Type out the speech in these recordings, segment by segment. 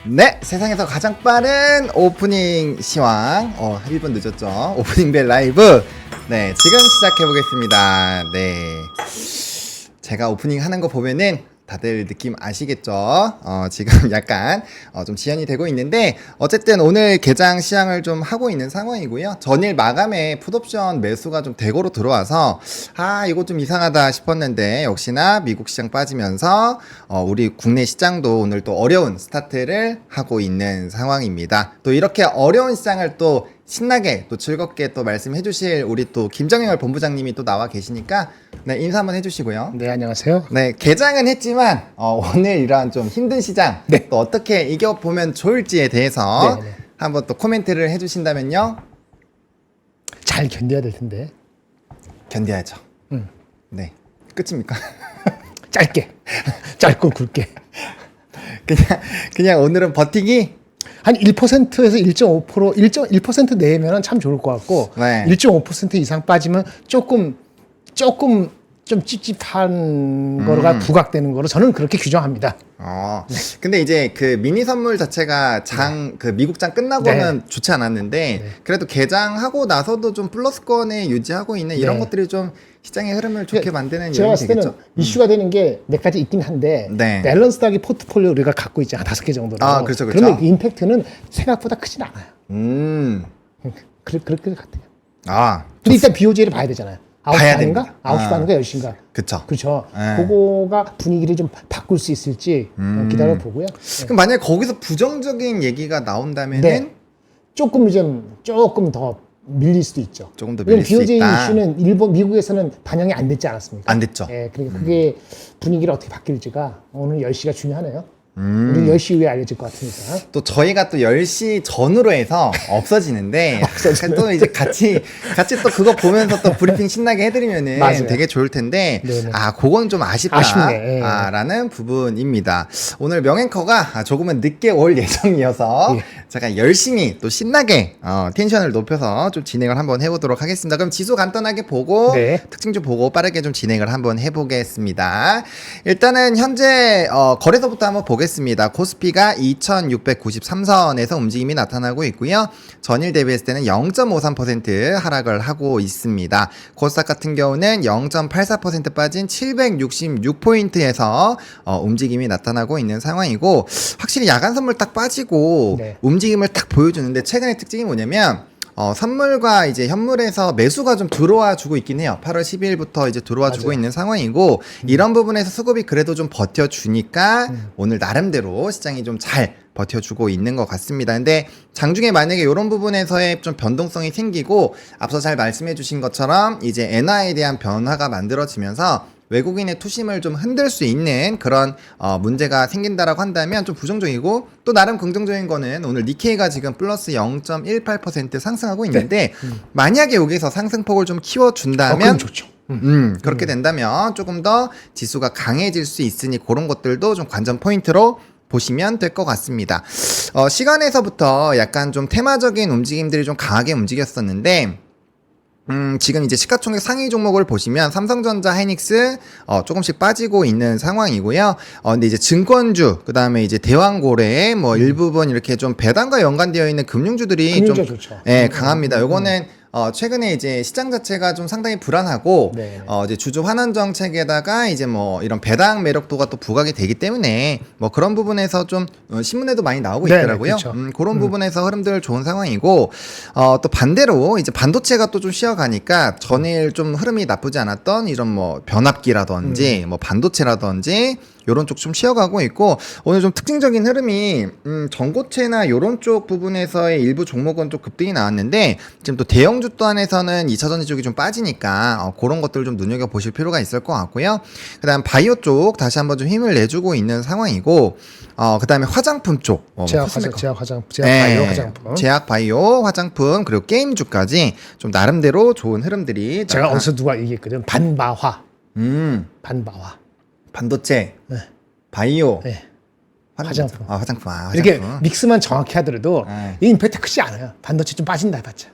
네, 세상에서 가장 빠른 오프닝 시황 1분 늦었죠. 오프닝 벨 라이브. 네, 지금 시작해 보겠습니다. 네, 제가 오프닝 하는 거 보면은 다들 느낌 아시겠죠? 지금 약간 좀 지연이 되고 있는데 어쨌든 오늘 개장 시향을 좀 하고 있는 상황이고요. 전일 마감에 풋옵션 매수가 좀 대거로 들어와서 이거 좀 이상하다 싶었는데 역시나 미국 시장 빠지면서 우리 국내 시장도 오늘 또 어려운 스타트를 하고 있는 상황입니다. 또 이렇게 어려운 시장을 또 신나게 또 즐겁게 또 말씀해 주실 우리 또 김정열 본부장님이 또 나와 계시니까 네, 인사 한번 해주시고요. 네, 안녕하세요. 네, 개장은 했지만 오늘 이러한 좀 힘든 시장 네. 또 어떻게 이겨보면 좋을지에 대해서 네, 네. 한번 또 코멘트를 해주신다면요. 잘 견뎌야 될 텐데. 견뎌야죠. 네, 끝입니까? 짧게. 짧고 굵게. 그냥 오늘은 버티기. 한 1%에서 1.5%, 1% 내면은 참 좋을 것 같고, 네. 1.5% 이상 빠지면 조금 좀 찝찝한 거가 부각되는 거로 저는 그렇게 규정합니다. 근데 이제 그 미니 선물 자체가 그 미국장 끝나고는 좋지 않았는데 그래도 개장하고 나서도 좀 플러스권에 유지하고 있는 이런 것들이 좀 시장의 흐름을 좋게 만드는 제가 요인이 봤을 때는 되겠죠. 이슈가 되는 게 몇 가지 있긴 한데 네. 밸런스하게 포트폴리오 우리가 갖고 있지 한 5개 정도로. 그렇죠. 그러면 그 임팩트는 생각보다 크진 않아요. 그럴 것 같아요. 근데 일단 BOJ를 봐야 되잖아요. 9시 봐야 반인가? 됩니다. 9시 반인가 10시인가? 그쵸. 그렇죠. 네. 그거가 분위기를 좀 바꿀 수 있을지 기다려 보고요. 그럼 만약에 거기서 부정적인 얘기가 나온다면은 네. 조금 더 밀릴 수도 있죠. 조금 더 밀릴 수 BOJ 있다. 이슈는 미국에서는 반영이 안 됐지 않았습니까? 안 됐죠. 예, 그러니까 그게 분위기를 어떻게 바뀔지가 오늘 10시가 중요하네요. 우리 10시 후에 알려질 것 같으니까. 또 저희가 또 10시 전으로 해서 없어지는데 또 이제 같이 또 그거 보면서 또 브리핑 신나게 해드리면은 맞아요. 되게 좋을 텐데 네네. 그건 좀 아쉽다 아쉽네. 라는 부분입니다. 오늘 명앵커가 조금은 늦게 올 예정이어서 제가 열심히 또 신나게 텐션을 높여서 좀 진행을 한번 해보도록 하겠습니다. 그럼 지수 간단하게 보고 네. 특징 좀 보고 빠르게 좀 진행을 한번 해보겠습니다. 일단은 현재 거래소부터 한번 보겠습니다. 코스피가 2693선에서 움직임이 나타나고 있고요. 전일 대비했을 때는 0.53% 하락을 하고 있습니다. 코스닥 같은 경우는 0.84% 빠진 766포인트에서 움직임이 나타나고 있는 상황이고 확실히 야간 선물 딱 빠지고 네. 움직임을 딱 보여주는데 최근의 특징이 뭐냐면 선물과 이제 현물에서 매수가 좀 들어와 주고 있긴 해요. 8월 12일부터 이제 들어와 맞아요. 주고 있는 상황이고 이런 부분에서 수급이 그래도 좀 버텨주니까 오늘 나름대로 시장이 좀 잘 버텨주고 있는 것 같습니다. 근데 장중에 만약에 이런 부분에서의 좀 변동성이 생기고 앞서 잘 말씀해 주신 것처럼 이제 엔화에 대한 변화가 만들어지면서 외국인의 투심을 좀 흔들 수 있는 그런 문제가 생긴다라고 한다면 좀 부정적이고 또 나름 긍정적인 거는 오늘 니케이가 지금 플러스 0.18% 상승하고 있는데 만약에 여기서 상승폭을 좀 키워준다면 그럼 좋죠. 그렇게 된다면 조금 더 지수가 강해질 수 있으니 그런 것들도 좀 관전 포인트로 보시면 될 것 같습니다. 시간에서부터 약간 좀 테마적인 움직임들이 좀 강하게 움직였었는데 지금 이제 시가총액 상위 종목을 보시면 삼성전자, 하이닉스 조금씩 빠지고 있는 상황이고요. 근데 이제 증권주, 그 다음에 이제 대왕고래, 뭐 일부분 이렇게 좀 배당과 연관되어 있는 금융주들이 금융주 좀 좋죠. 강합니다. 요거는 최근에 이제 시장 자체가 좀 상당히 불안하고 네. 이제 주주 환원 정책에다가 이제 뭐 이런 배당 매력도가 또 부각이 되기 때문에 뭐 그런 부분에서 좀 신문에도 많이 나오고 네, 있더라고요. 그렇죠. 그런 부분에서 흐름들 좋은 상황이고 또 반대로 이제 반도체가 또 좀 쉬어가니까 전일 좀 흐름이 나쁘지 않았던 이런 뭐 변압기라든지 뭐 반도체라든지 요런 쪽 좀 쉬어가고 있고 오늘 좀 특징적인 흐름이 전고체나 요런 쪽 부분에서의 일부 종목은 좀 급등이 나왔는데 지금 또 대형주 또한에서는 2차전지 쪽이 좀 빠지니까 그런 것들을 좀 눈여겨보실 필요가 있을 것 같고요. 그 다음 바이오 쪽 다시 한번 좀 힘을 내주고 있는 상황이고 그 다음에 화장품 쪽 제약 바이오 화장품. 제약 바이오 화장품 그리고 게임주까지 좀 나름대로 좋은 흐름들이 제가 어디서 누가 얘기했거든. 반바화. 반바화. 반도체, 네. 바이오, 네. 화장품. 화장품. 이렇게 믹스만 정확히 하더라도 네. 이 임팩트 크지 않아요. 반도체 좀 빠진다 해봤자.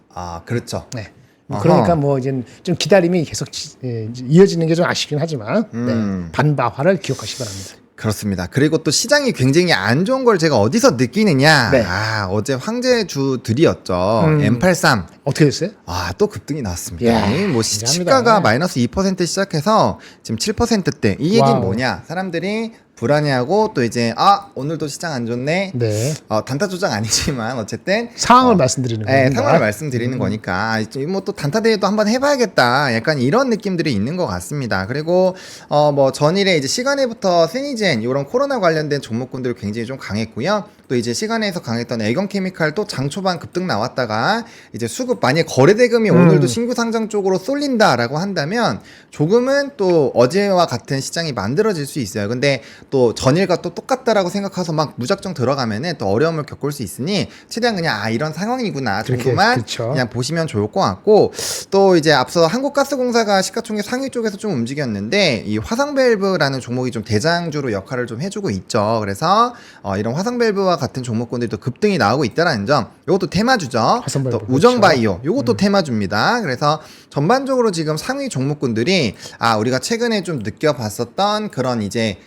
그렇죠. 네. 그러니까 뭐 이제 좀 기다림이 계속 이어지는 게 좀 아쉽긴 하지만 네. 반바화를 기억하시기 바랍니다. 그렇습니다. 그리고 또 시장이 굉장히 안 좋은 걸 제가 어디서 느끼느냐. 네. 어제 황제주들이었죠. M83. 어떻게 됐어요? 또 급등이 나왔습니다. 이야, 뭐 굉장합니다. 시가가 마이너스 2% 시작해서 지금 7%대. 이 얘기는 와우. 뭐냐? 사람들이 불안해하고 또 이제 오늘도 시장 안 좋네. 네. 단타 조작 아니지만 어쨌든 상황을 말씀드리는 거예요. 네, 상황을 말씀드리는 거니까 뭐 또 단타 대회도 한번 해봐야겠다. 약간 이런 느낌들이 있는 것 같습니다. 그리고 뭐 전일에 이제 시간에부터 세니젠 이런 코로나 관련된 종목군들 굉장히 좀 강했고요. 또 이제 시간에서 강했던 애경케미칼 또 장 초반 급등 나왔다가 이제 수급 만약 거래대금이 오늘도 신규 상장 쪽으로 쏠린다라고 한다면 조금은 또 어제와 같은 시장이 만들어질 수 있어요. 근데 또 전일과 또 똑같다라고 생각해서 막 무작정 들어가면은 또 어려움을 겪을 수 있으니 최대한 그냥 이런 상황이구나 정도만 그렇죠. 그냥 보시면 좋을 것 같고 또 이제 앞서 한국가스공사가 시가총액 상위 쪽에서 좀 움직였는데 이 화성밸브라는 종목이 좀 대장주로 역할을 좀 해주고 있죠. 그래서 이런 화성밸브와 같은 종목군들이 또 급등이 나오고 있다라는 점, 이것도 테마주죠. 화성밸브, 또 우정바이오, 그렇죠. 요것도 테마주입니다. 그래서 전반적으로 지금 상위 종목군들이 우리가 최근에 좀 느껴봤었던 그런 이제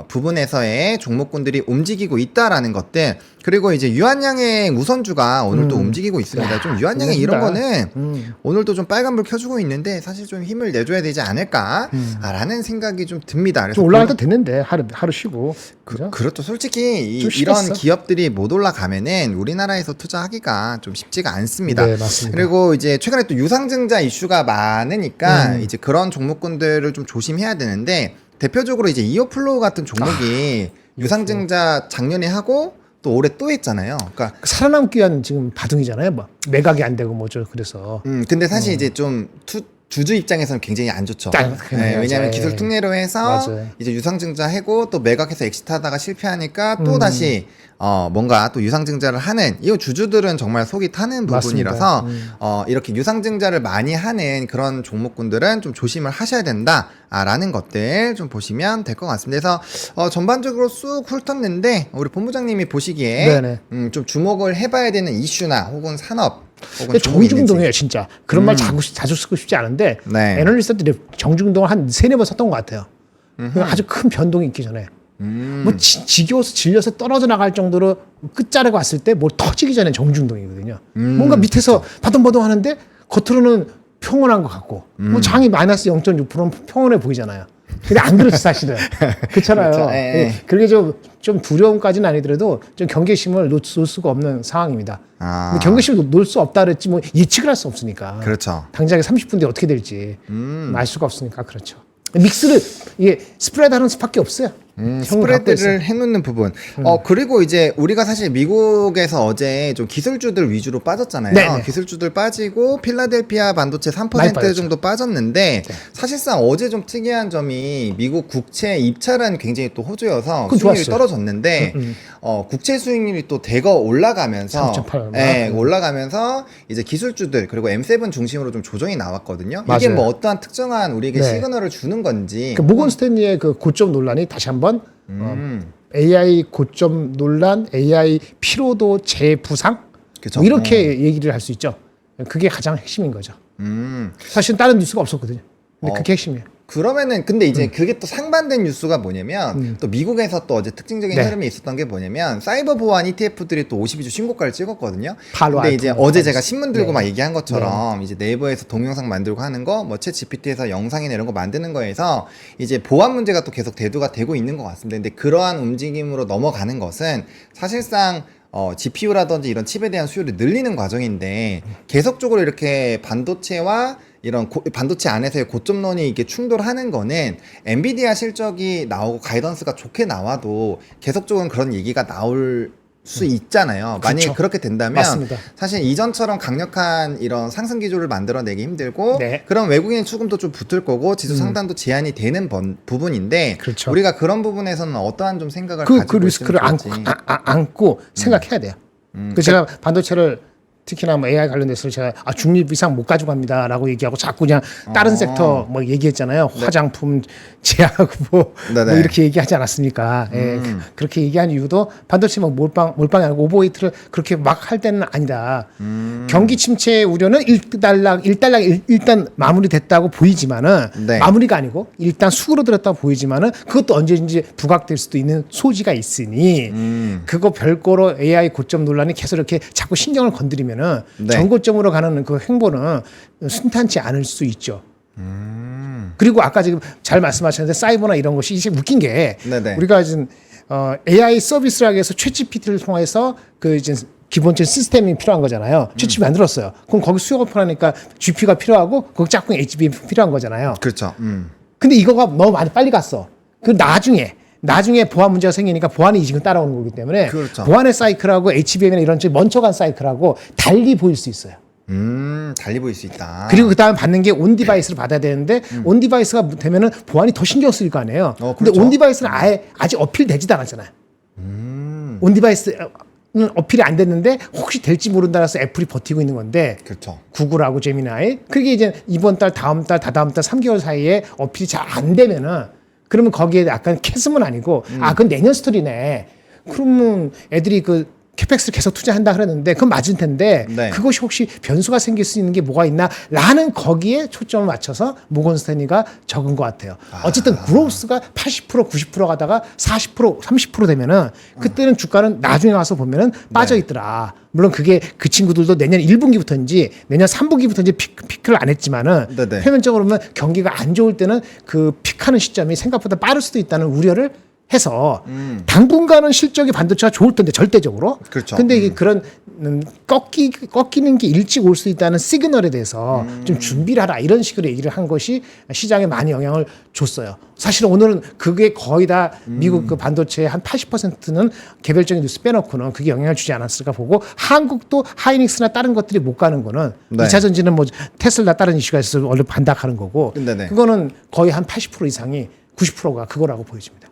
부분에서의 종목군들이 움직이고 있다라는 것들, 그리고 이제 유한양행 우선주가 오늘도 움직이고 있습니다. 좀 유한양행 이런 거는 오늘도 좀 빨간불 켜주고 있는데 사실 좀 힘을 내줘야 되지 않을까라는 생각이 좀 듭니다. 그래서 좀 올라갈 때 됐는데 하루 쉬고. 그죠? 그렇죠. 솔직히 좀 이런 식었어. 기업들이 못 올라가면은 우리나라에서 투자하기가 좀 쉽지가 않습니다. 네, 맞습니다. 그리고 이제 최근에 또 유상증자 이슈가 많으니까 이제 그런 종목군들을 좀 조심해야 되는데, 대표적으로 이제 이어플로우 같은 종목이 유상증자 작년에 하고 또 올해 또 했잖아요. 그러니까 살아남기 위한 지금 바둥이잖아요. 뭐 매각이 안 되고 뭐죠. 그래서 근데 사실 이제 좀 주주 입장에서는 굉장히 안 좋죠. 그래요. 왜냐하면 맞아요. 기술 특례로 해서 맞아요. 이제 유상증자 하고 또 매각해서 엑시트하다가 실패하니까 또 다시 뭔가 또 유상증자를 하는, 이 주주들은 정말 속이 타는 부분이라서 이렇게 유상증자를 많이 하는 그런 종목군들은 좀 조심을 하셔야 된다라는 것들 좀 보시면 될 것 같습니다. 그래서 전반적으로 쑥 훑었는데 우리 본부장님이 보시기에 네네. 좀 주목을 해봐야 되는 이슈나 혹은 산업 근데 정중동이에요, 진짜. 그런 말 자주 쓰고 싶지 않은데 네. 애널리스트들이 정중동을 한 3-4번 썼던 것 같아요. 아주 큰 변동이 있기 전에. 뭐 지겨워서 질려서 떨어져 나갈 정도로 끝자락에 왔을 때 뭘 터지기 전에 정중동이거든요. 뭔가 밑에서 바동바동 하는데 겉으로는 평온한 것 같고 뭐 장이 마이너스 0.6%는 평온해 보이잖아요. 근데 안 그렇죠, 사실은. 그렇잖아요. 그렇죠. 예. 그렇게 좀 두려움까지는 아니더라도 좀 경계심을 놓을 수가 없는 상황입니다. 근데 경계심을 놓을 수 없다 그랬지 뭐 예측을 할 수 없으니까. 그렇죠. 당장에 30분 뒤에 어떻게 될지 알 수가 없으니까 그렇죠. 믹스를 이게 스프레드 하는 수밖에 없어요. 스프레드를 해놓는 부분. 그리고 이제 우리가 사실 미국에서 어제 좀 기술주들 위주로 빠졌잖아요. 네네. 기술주들 빠지고 필라델피아 반도체 많이 3% 빠졌죠. 정도 빠졌는데 사실상 어제 좀 특이한 점이 미국 국채 입찰은 굉장히 또 호조여서 그건 수익률이 좋았어요. 떨어졌는데 국채 수익률이 또 대거 올라가면서 3.8. 올라가면서 이제 기술주들 그리고 M7 중심으로 좀 조정이 나왔거든요. 이게 맞아요. 뭐 어떠한 특정한 우리에게 네. 시그널을 주는 건지. 그 모건 스탠리의 그 고점 논란이 다시 한번 AI 고점 논란, AI 피로도 재부상 그쵸? 뭐 이렇게 얘기를 할 수 있죠. 그게 가장 핵심인 거죠. 사실 다른 뉴스가 없었거든요. 근데 그게 핵심이에요. 그러면은 근데 이제 그게 또 상반된 뉴스가 뭐냐면 또 미국에서 또 어제 특징적인 네. 흐름이 있었던 게 뭐냐면 사이버 보안 ETF들이 또 52주 신고가를 찍었거든요. 팔로 근데 알토 이제 뭐 어제 하면서. 제가 신문 들고 네. 막 얘기한 것처럼 이제 네이버에서 동영상 만들고 하는 거, 뭐 챗 GPT에서 영상이나 이런 거 만드는 거에서 이제 보안 문제가 또 계속 대두가 되고 있는 것 같습니다. 근데 그러한 움직임으로 넘어가는 것은 사실상 GPU라든지 이런 칩에 대한 수요를 늘리는 과정인데 계속적으로 이렇게 반도체와 이런 반도체 안에서의 고점론이 이렇게 충돌하는 거는 엔비디아 실적이 나오고 가이던스가 좋게 나와도 계속적으로 그런 얘기가 나올 수 있잖아요. 만약에 그렇죠. 그렇게 된다면 맞습니다. 사실 이전처럼 강력한 이런 상승 기조를 만들어내기 힘들고 네. 그런 외국인 수금도 좀 붙을 거고 지수 상단도 제한이 되는 부분인데 그렇죠. 우리가 그런 부분에서는 어떠한 좀 생각을 그 가지고 리스크를 있으면 좋을지. 안고 생각해야 돼요. 그 제가 반도체를 특히나 뭐 AI 관련돼서 제가 중립 이상 못 가져갑니다라고 얘기하고 자꾸 그냥 다른 섹터 뭐 얘기했잖아요. 화장품, 제약 뭐 이렇게 얘기하지 않았습니까? 예, 그렇게 얘기한 이유도 반도체 뭐 몰빵이 아니고 오버웨이트를 그렇게 막 할 때는 아니다. 경기 침체 우려는 일단락 일단 마무리됐다고 보이지만은 네. 마무리가 아니고 일단 수그러들었다고 보이지만은 그것도 언제든지 부각될 수도 있는 소지가 있으니 그거 별거로 AI 고점 논란이 계속 이렇게 자꾸 신경을 건드리면은 네. 전고점으로 가는 그 행보는 순탄치 않을 수 있죠. 그리고 아까 지금 잘 말씀하셨는데 사이버나 이런 것이 이제 웃긴 게 네네. 우리가 지금 AI 서비스라고 해서 챗GPT를 통해서 그 이제 기본적인 시스템이 필요한 거잖아요. 챗GPT 만들었어요. 그럼 거기 수요가 필요하니까 GP가 필요하고 거기 짝꿍 HBM 필요한 거잖아요. 그렇죠. 근데 이거가 너무 많이 빨리 갔어. 그 나중에 보안 문제가 생기니까 보안이 지금 따라오는 거기 때문에 그렇죠. 보안의 사이클하고 HBM이나 이런 쪽 멈춰간 사이클하고 달리 보일 수 있어요. 달리 보일 수 있다. 그리고 그 다음 받는 게 온 디바이스를 받아야 되는데 온 디바이스가 되면은 보안이 더 신경 쓰일 거 아니에요. 근데 그렇죠. 온 디바이스는 아직 어필되지도 않았잖아요. 온 디바이스는 어필이 안 됐는데 혹시 될지 모른다라서 애플이 버티고 있는 건데 그렇죠. 구글하고 제미나이 그게 이제 이번 달, 다음 달, 다다음 달 3개월 사이에 어필이 잘 안 되면은 그러면 거기에 약간 캐스은 아니고 그건 내년 스토리네. 그러면 애들이 그 캐펙스를 계속 투자한다 그랬는데 그건 맞을 텐데 네. 그것이 혹시 변수가 생길 수 있는 게 뭐가 있나라는 거기에 초점을 맞춰서 모건 스탠리가 적은 것 같아요. 어쨌든 그로스가 80% 90% 가다가 40% 30% 되면은 그때는 주가는 나중에 와서 보면은 빠져 있더라. 물론 그게 그 친구들도 내년 1분기부터인지 내년 3분기부터인지 피크를 안 했지만은 네네. 표면적으로 보면 경기가 안 좋을 때는 그 픽하는 시점이 생각보다 빠를 수도 있다는 우려를 해서 당분간은 실적이 반도체가 좋을 텐데 절대적으로. 그렇죠. 근데 이게 그런 꺾이는 게 일찍 올 수 있다는 시그널에 대해서 좀 준비를 하라 이런 식으로 얘기를 한 것이 시장에 많이 영향을 줬어요. 사실 오늘은 그게 거의 다 미국 그 반도체의 한 80%는 개별적인 뉴스 빼놓고는 그게 영향을 주지 않았을까 보고 한국도 하이닉스나 다른 것들이 못 가는 거는 네. 2차 전지는 뭐 테슬라 다른 이슈가 있어서 원래 반박하는 거고 네네. 그거는 거의 한 80% 이상이 90%가 그거라고 보여집니다.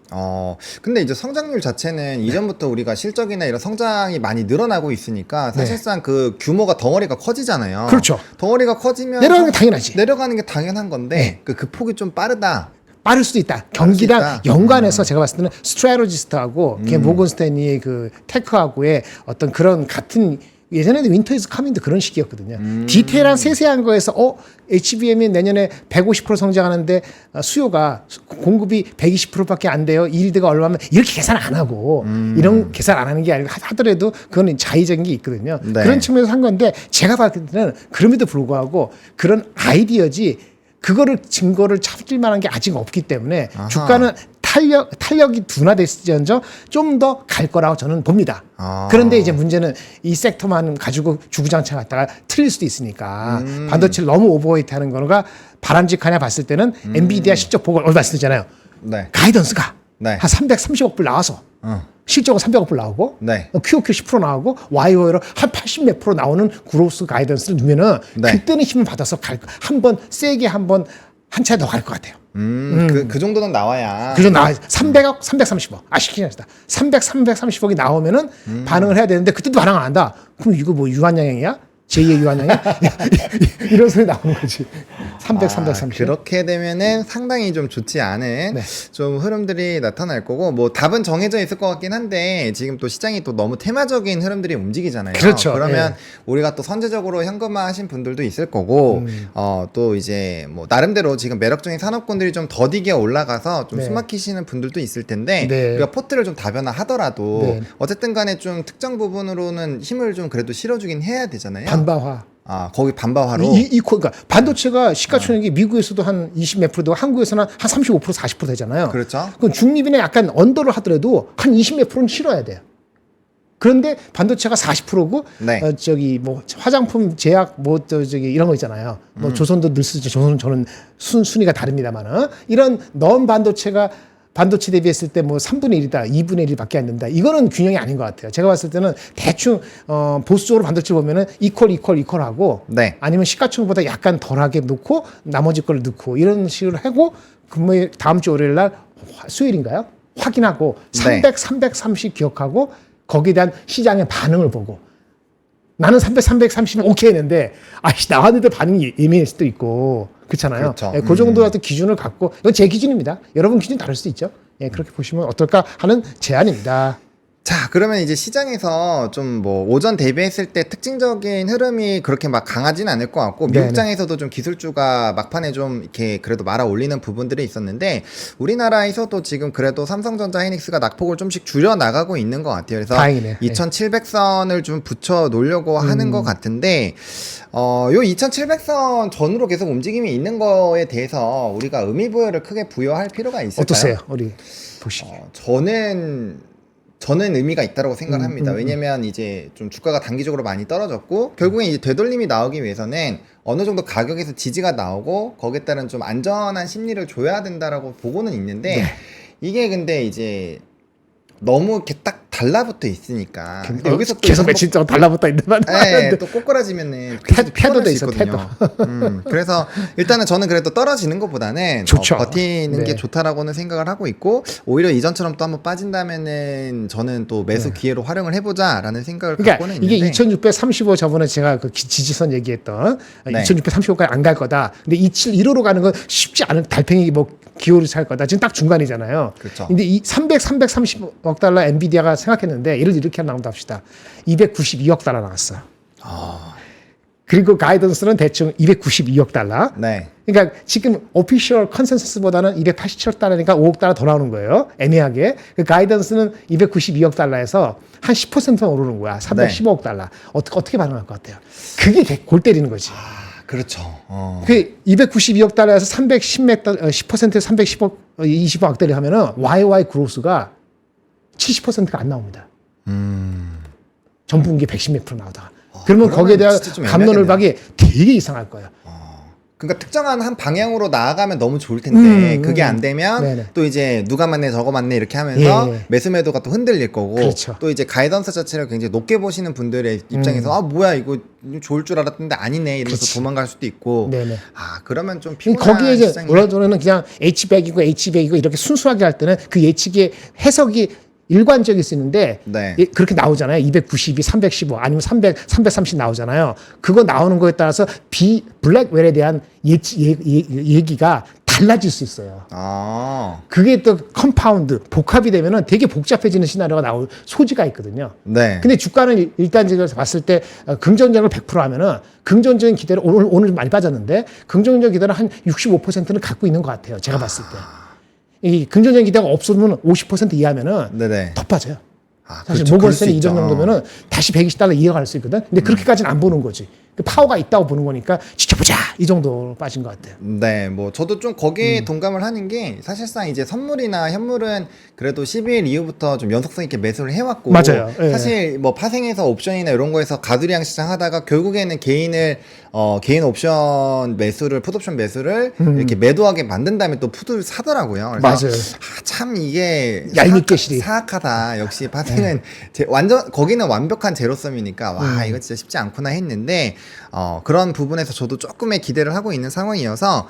근데 이제 성장률 자체는 이전부터 우리가 실적이나 이런 성장이 많이 늘어나고 있으니까 사실상 그 규모가 덩어리가 커지잖아요. 그렇죠. 덩어리가 커지면 내려가는 게 당연하지. 내려가는 게 당연한 건데 네. 그 폭이 좀 빠르다. 빠를 수도 있다. 경기랑 있다. 연관해서 제가 봤을 때는 스트래로지스트하고 모건 스탠리의 그 테크하고의 어떤 그런 같은 예전에도 윈터 이즈 카밍도 그런 식이었거든요. 디테일한 세세한 거에서 HBM이 내년에 150% 성장하는데 수요가 공급이 120%밖에 안 돼요. 일드가 얼마면 이렇게 계산 안 하고 이런 계산 안 하는 게 아니고 하더라도 그건 자의적인 게 있거든요. 네. 그런 측면에서 한 건데 제가 봤을 때는 그럼에도 불구하고 그런 아이디어지 그거를 증거를 찾을 만한 게 아직 없기 때문에 아하. 주가는 탄력이 둔화됐을지언정 좀 더 갈 거라고 저는 봅니다. 아. 그런데 이제 문제는 이 섹터만 가지고 주구장창 갔다가 틀릴 수도 있으니까 반도체를 너무 오버웨이트 하는 거가 바람직하냐 봤을 때는 엔비디아 실적 보고 얼마 쓰잖아요. 네. 가이던스가 네. 한 330억 불 나와서 실적은 300억 불 나오고 네. QOQ 10% 나오고 YOY로 한 80 몇 프로 나오는 그로스 가이던스를 넣으면은 네. 그때는 힘을 받아서 한번 세게 한번 한 차례 더 갈 것 같아요. 그 정도는 나와야. 그래서 나와 300억, 330억. 시키긴 합시다. 330억이 나오면은 반응을 해야 되는데 그때도 반응 안 한다. 그럼 이거 뭐 유한양행이야? 제2의 유한양행? 이런 소리 나오는 거지. 330. 그렇게 되면은 상당히 좀 좋지 않은 네. 좀 흐름들이 나타날 거고 뭐 답은 정해져 있을 것 같긴 한데 지금 또 시장이 또 너무 테마적인 흐름들이 움직이잖아요. 그렇죠. 그러면 예. 우리가 또 선제적으로 현금화 하신 분들도 있을 거고 또 이제 뭐 나름대로 지금 매력적인 산업군들이 좀 더디게 올라가서 좀 네. 숨막히시는 분들도 있을 텐데 네. 우리가 포트를 좀 다변화하더라도 네. 어쨌든 간에 좀 특정 부분으로는 힘을 좀 그래도 실어주긴 해야 되잖아요. 반바화. 거기 반바화로 그러니까 반도체가 시가총액이 미국에서도 한 20 몇 프로 되고 한국에서는 한 35% 40% 되잖아요. 그렇죠. 그럼 중립이나 약간 언더를 하더라도 한 20 몇 프로는 실어야 돼요. 그런데 반도체가 40%고 네. 뭐 화장품 제약 이런 거 있잖아요. 뭐 조선도 늘 쓰지. 조선은 저는 순위가 다릅니다만은 이런 넌 반도체가 반도체 대비했을 때 뭐 3분의 1이다, 2분의 1밖에 안 된다. 이거는 균형이 아닌 것 같아요. 제가 봤을 때는 대충 보수적으로 반도체 보면은 이퀄하고 네. 아니면 시가총액보다 약간 덜하게 놓고 나머지 걸 넣고 이런 식으로 하고 금요일 다음 주 월요일 날 수요일인가요? 확인하고 네. 330 기억하고 거기에 대한 시장의 반응을 보고 나는 330 오케이 했는데 아씨 나왔는데 반응이 예민할 수도 있고 그렇잖아요. 그렇죠. 예, 그 정도 어떤 기준을 갖고 이건 제 기준입니다. 여러분 기준 다를 수도 있죠. 예, 그렇게 보시면 어떨까 하는 제안입니다. 자, 그러면 이제 시장에서 좀 뭐 오전 대비했을 때 특징적인 흐름이 그렇게 막 강하진 않을 것 같고 네네. 미국장에서도 좀 기술주가 막판에 좀 이렇게 그래도 말아 올리는 부분들이 있었는데 우리나라에서도 지금 그래도 삼성전자 하이닉스가 낙폭을 좀씩 줄여 나가고 있는 것 같아요. 그래서 다행이네. 2700선을 좀 붙여 놓으려고 하는 것 같은데 요 2700선 전으로 계속 움직임이 있는 거에 대해서 우리가 의미부여를 크게 부여할 필요가 있을까요? 어떠세요? 우리 보시기에. 저는 의미가 있다고 생각을 합니다. 왜냐면 이제 좀 주가가 단기적으로 많이 떨어졌고 결국엔 이제 되돌림이 나오기 위해서는 어느 정도 가격에서 지지가 나오고 거기에 따른 좀 안전한 심리를 줘야 된다라고 보고는 있는데 이게 근데 이제 너무 이렇게 딱 달라붙어 있으니까 근데 여기서 또 계속 며칠 동안 달라붙어 있는데 네, 또 꼬꾸라지면은 태도도 수 있어, 있거든요. 그래서 일단은 저는 그래도 떨어지는 것보다는 좋죠. 버티는 게 네. 좋다라고는 생각을 하고 있고 오히려 이전처럼 또 한번 빠진다면은 저는 또 매수 기회로 활용을 해보자라는 생각을 그러니까 갖고는 이게 있는데 2635 저번에 제가 그 지지선 얘기했던 네. 2635까지 안 갈 거다. 근데 2715로 가는 건 쉽지 않은 달팽이 뭐 기호를 살 거다. 지금 딱 중간이잖아요. 그렇죠. 근데 이 330억 달러 엔비디아가 생각했는데 예를 이렇게 나온다 합시다. 292억 달러 나왔어. 그리고 가이던스는 대충 292억 달러. 네. 그러니까 지금 오피셜 컨센서스보다는 287억 달러니까 5억 달러 더 나오는 거예요. 애매하게. 그 가이던스는 292억 달러에서 한 10%만 오르는 거야. 315억 달러. 어떻게 반응할 것 같아요? 그게 골 때리는 거지. 그렇죠. 그 292억 달러에서 310몇 달러, 10%에서 310억, 20억 달러 하면은 YY 그로스가 70%가 안 나옵니다. 전분기 110몇 프로 나오다가. 그러면 거기에 대한 진짜 좀 갑론을박이 되게 이상할 거예요. 그러니까 특정한 한 방향으로 나아가면 너무 좋을 텐데 그게 안 되면 네네. 또 이제 누가 맞네 저거 맞네 이렇게 하면서 예. 매수 매도가 또 흔들릴 거고 그렇죠. 또 이제 가이던스 자체를 굉장히 높게 보시는 분들의 입장에서 아 뭐야 이거 좋을 줄 알았는데 아니네 이러면서 그렇지. 도망갈 수도 있고 네네. 아 그러면 좀 피곤한 거기에 이제 시장이 원래는 그냥 H백이고 H백이고 이렇게 순수하게 할 때는 그 예측의 해석이 일관적일 수 있는데 네. 그렇게 나오잖아요. 292, 315 아니면 300, 330 나오잖아요. 그거 나오는 거에 따라서 블랙웰에 대한 얘기가 달라질 수 있어요. 아 그게 또 컴파운드, 복합이 되면은 되게 복잡해지는 시나리오가 나올 소지가 있거든요. 네. 근데 주가는 일단 지금 봤을 때 긍정적으로 100% 하면은 긍정적인 기대를 오늘 좀 많이 빠졌는데 긍정적 기대는 한 65%는 갖고 있는 것 같아요. 제가 봤을 때. 이 긍정적인 기대가 없으면 50% 이하면은 네네. 더 빠져요. 아, 사실 그렇죠. 그럴 수 모건스탠이 있죠. 200 정도면은 다시 120달러 이어갈 수 있거든. 근데 그렇게까지는 안 보는 거지. 그 파워가 있다고 보는 거니까 지켜보자 이 정도 빠진 것 같아요. 네, 뭐 저도 좀 거기에 동감을 하는 게 사실상 이제 선물이나 현물은 그래도 12일 이후부터 좀 연속성 있게 매수를 해왔고 맞아요. 예. 사실 뭐 파생해서 옵션이나 이런 거에서 가두리양 시장 하다가 결국에는 개인 옵션 매수를 풋옵션 매수를 이렇게 매도하게 만든 다음에 또 풋을 사더라고요. 그래서 맞아요. 참 이게 얄밉게 시리. 사악하다. 역시 파생은 완전 거기는 완벽한 제로섬이니까 와 이거 진짜 쉽지 않구나 했는데 그런 부분에서 저도 조금의 기대를 하고 있는 상황이어서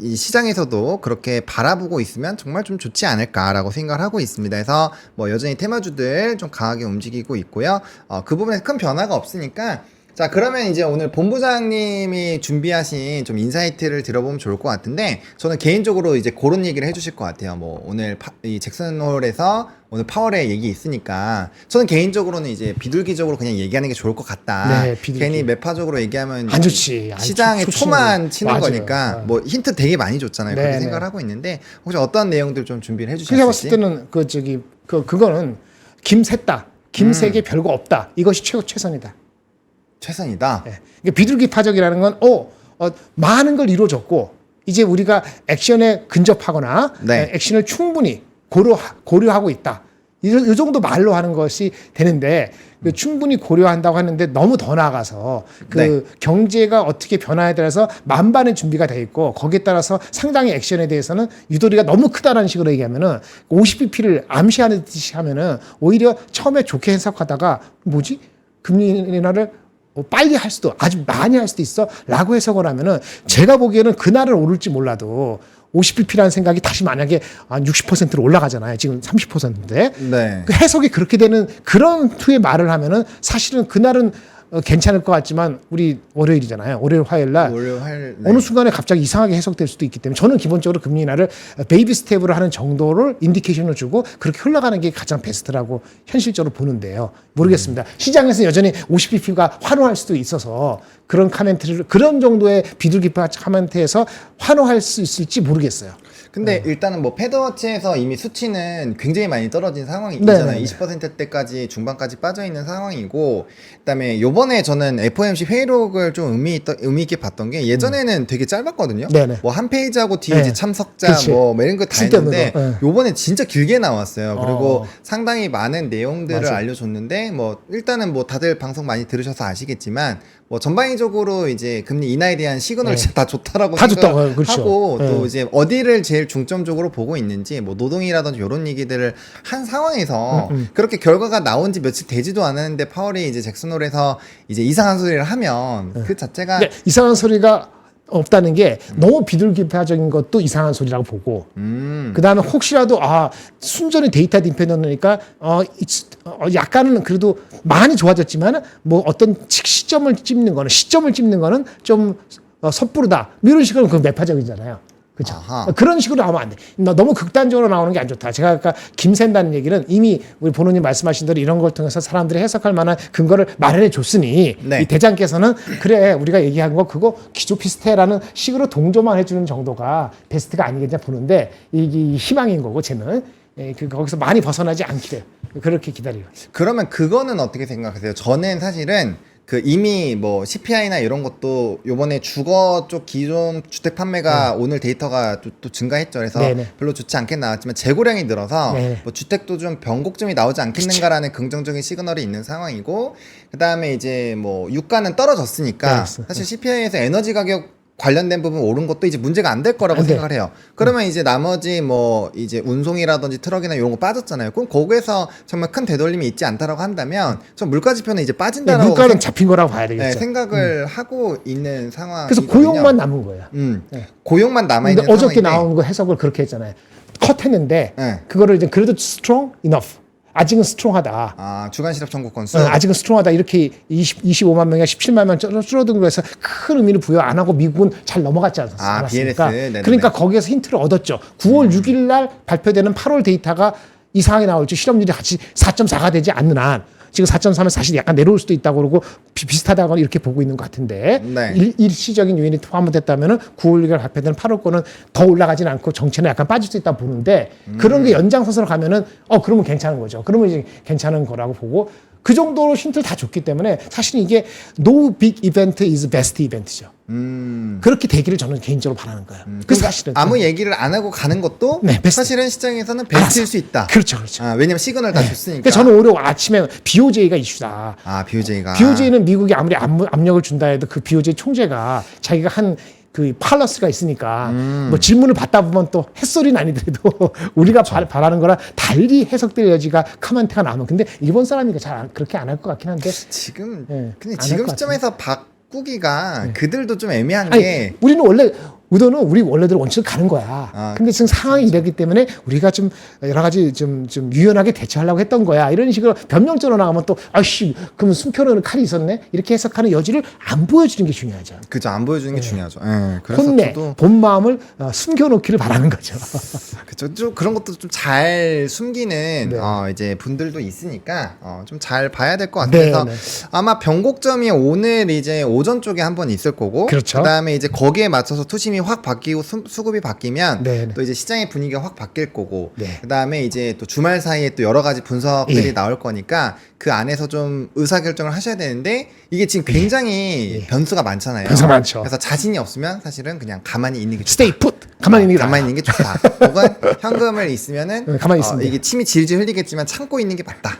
이 시장에서도 그렇게 바라보고 있으면 정말 좀 좋지 않을까라고 생각을 하고 있습니다. 그래서 뭐 여전히 테마주들 좀 강하게 움직이고 있고요. 그 부분에 큰 변화가 없으니까 자 그러면 이제 오늘 본부장님이 준비하신 좀 인사이트를 들어보면 좋을 것 같은데 저는 개인적으로 이제 그런 얘기를 해주실 것 같아요. 뭐 오늘 이 잭슨홀에서 오늘 파월의 얘기 있으니까 저는 개인적으로는 이제 비둘기적으로 그냥 얘기하는 게 좋을 것 같다. 네, 비둘기. 괜히 매파적으로 얘기하면 안 좋지. 시장에 초만 치는 맞아요. 거니까 뭐 힌트 되게 많이 줬잖아요. 네, 그렇게 네. 생각을 하고 있는데 혹시 어떤 내용들 좀 준비를 그게 봤을 해주셨을지? 때는 그거는 김셋다. 김색에 별거 없다. 이것이 최선이다. 최선이다. 예. 그러니까 비둘기 파적이라는 건 많은 걸 이루어졌고 이제 우리가 액션에 근접하거나 네. 액션을 충분히 고려하고 있다. 이 정도 말로 하는 것이 되는데 그 충분히 고려한다고 하는데 너무 더 나아가서 그 네. 경제가 어떻게 변화에 따라서 만반의 준비가 돼 있고 거기에 따라서 상당히 액션에 대해서는 유도리가 너무 크다라는 식으로 얘기하면은 50bp를 암시하는 듯이 하면은 오히려 처음에 좋게 해석하다가 뭐지? 금리 인하를 빨리 할 수도 아주 많이 할 수도 있어 라고 해석을 하면은 제가 보기에는 그날은 오를지 몰라도 50bp라는 생각이 다시 만약에 한 60%로 올라가잖아요. 지금 30%인데 네. 그 해석이 그렇게 되는 그런 투의 말을 하면은 사실은 그날은 괜찮을 것 같지만 우리 월요일이잖아요. 월요일 화요일 날 월요일 할 어느 순간에 갑자기 이상하게 해석될 수도 있기 때문에 저는 기본적으로 금리 인하를 베이비 스텝으로 하는 정도를 인디케이션을 주고 그렇게 흘러가는 게 가장 베스트라고 현실적으로 보는데요. 모르겠습니다. 시장에서 여전히 50bp가 환호할 수도 있어서 그런 카멘트를 그런 정도의 비둘기파 카멘트에서 환호할 수 있을지 모르겠어요. 근데 일단은 뭐 패드워치에서 이미 수치는 굉장히 많이 떨어진 상황이잖아요. 네네네. 20%대까지 중반까지 빠져 있는 상황이고, 그다음에 요번에 저는 FOMC 회의록을 좀 의미 있게 봤던 게 예전에는 되게 짧았거든요. 네네. 뭐 한 페이지하고 뒤에 네. 이제 참석자 그치. 뭐 이런 거 다 쓸데없는 했는데 거. 네. 요번에 진짜 길게 나왔어요. 그리고 어. 상당히 많은 내용들을 맞아. 알려줬는데 뭐 일단은 뭐 다들 방송 많이 들으셔서 아시겠지만 뭐 전반적으로 이제 금리 인하에 대한 시그널 네. 진짜 다 좋다라고 다 좋다고, 생각하고 그렇죠. 또 네. 이제 어디를 제일 중점적으로 보고 있는지 뭐 노동이라든지 이런 얘기들을 한 상황에서 그렇게 결과가 나온 지 며칠 되지도 않았는데 파월이 이제 잭슨홀에서 이제 이상한 소리를 하면 그 자체가 근데 이상한 소리가 없다는 게 너무 비둘기파적인 것도 이상한 소리라고 보고 그다음에 혹시라도 순전히 데이터 디펜던트니까 약간은 그래도 많이 좋아졌지만 뭐 어떤 시점을 찝는 거는 좀 섣부르다 이런 식으로 그 매파적이잖아요. 그렇죠. 아하. 그런 식으로 나오면 안 돼. 너무 극단적으로 나오는 게 안 좋다. 제가 아까 김샌다는 얘기는 이미 우리 본호님 말씀하신 대로 이런 걸 통해서 사람들이 해석할 만한 근거를 마련해 줬으니 네. 이 대장께서는 그래 우리가 얘기한 거 그거 기조 비슷해라는 식으로 동조만 해주는 정도가 베스트가 아니겠냐 보는데 이게 희망인 거고 쟤는 거기서 많이 벗어나지 않기를 그렇게 기다려요. 그러면 그거는 어떻게 생각하세요? 저는 사실은 그 이미 뭐 CPI나 이런 것도 요번에 주거 쪽 기존 주택 판매가 오늘 데이터가 또 증가했죠. 그래서 네네. 별로 좋지 않게 나왔지만 재고량이 늘어서 네네. 뭐 주택도 좀 변곡점이 나오지 않겠는가라는 긍정적인 시그널이 있는 상황이고, 그다음에 이제 뭐 유가는 떨어졌으니까 네, 사실 CPI에서 에너지 가격 관련된 부분 오른 것도 이제 문제가 안 될 거라고 안 돼. 생각을 해요. 그러면 이제 나머지 뭐 이제 운송이라든지 트럭이나 이런 거 빠졌잖아요. 그럼 거기에서 정말 큰 되돌림이 있지 않다라고 한다면 전 물가 지표는 이제 네, 빠진다라고 물가는 잡힌 거라고 봐야 되겠죠. 생각을 하고 있는 상황. 그래서 고용만 남은 거예요. 네. 고용만 남아 있는 근데 어저께 상황인데 나온 거 해석을 그렇게 했잖아요. 컷했는데 네. 그거를 이제 그래도 strong enough. 아직은 스트롱하다. 주간 실업 청구 건수. 아직은 스트롱하다. 이렇게 25만 명이나 17만 명 줄어든 거에서 큰 의미를 부여 안 하고 미국은 잘 넘어갔지 않았습니까? BLS. 네네네. 그러니까 거기에서 힌트를 얻었죠. 9월 6일 날 발표되는 8월 데이터가 이상하게 나올지 실업률이 같이 4.4가 되지 않는 한 지금 4.3은 사실 약간 내려올 수도 있다고 그러고 비슷하다고 이렇게 보고 있는 것 같은데 네. 일시적인 요인이 포함됐다면 9월 6일 발표되는 8월 거는 더 올라가지는 않고 정체는 약간 빠질 수 있다 보는데 그런 게 연장선으로 가면은 그러면 괜찮은 거죠. 그러면 이제 괜찮은 거라고 보고 그 정도로 힌트를 다 줬기 때문에 사실 이게 no big event is best event죠. 그렇게 되기를 저는 개인적으로 바라는 거예요. 그 그러니까 사실은 아무 얘기를 안 하고 가는 것도 네, 베스트. 사실은 시장에서는 베스트일 수 있다. 그렇죠, 그렇죠. 왜냐면 시그널 다 줬으니까. 그러니까 저는 오히려 아침에 BOJ가 이슈다. BOJ가. BOJ는 미국이 아무리 압력을 준다 해도 그 BOJ 총재가 자기가 한 그 팔러스가 있으니까 뭐 질문을 받다 보면 또 햇소리는 아니더라도 우리가 바라는 거랑 달리 해석될 여지가 커멘트가 나오면 근데 일본 사람이니까 잘 그렇게 안 할 것 같긴 한데 지금 네, 근데 안할 지금 것 시점에서 바꾸기가 그들도 좀 애매한 아니, 게 우리는 원래 의도는 우리 원래대로 원칙을 가는 거야. 근데 지금 상황이 이랬기 때문에 우리가 좀 여러 가지 좀 유연하게 대처하려고 했던 거야. 이런 식으로 변명적으로 나가면 또 아씨 그러면 숨겨놓은 칼이 있었네 이렇게 해석하는 여지를 안 보여주는 게 중요하죠. 그죠, 안 보여주는 게 중요하죠. 그래서 혼내 저도 본 마음을 숨겨놓기를 바라는 거죠. 그쵸, 좀 그런 것도 좀 잘 숨기는 네. 이제 분들도 있으니까 좀 잘 봐야 될 것 같아서 네, 네. 아마 변곡점이 오늘 이제 오전 쪽에 한번 있을 거고, 그렇죠. 그다음에 이제 거기에 맞춰서 투심이 확 바뀌고 수급이 바뀌면 네, 네. 또 이제 시장의 분위기가 확 바뀔 거고, 네. 그다음에 이제 또 주말 사이에 또 여러 가지 분석들이 예. 나올 거니까 그 안에서 좀 의사결정을 하셔야 되는데 이게 지금 굉장히 변수가 많잖아요. 예. 변수가 많죠. 그래서 자신이 없으면 사실은 그냥 가만히 있는 게 좋다. 스테이 풋 가만히 있는 게 가만히 나아. 있는 게 좋다. 혹은 현금을 있으면은 가만히 있으면 돼요. 이게 침이 질질 흘리겠지만 참고 있는 게 맞다.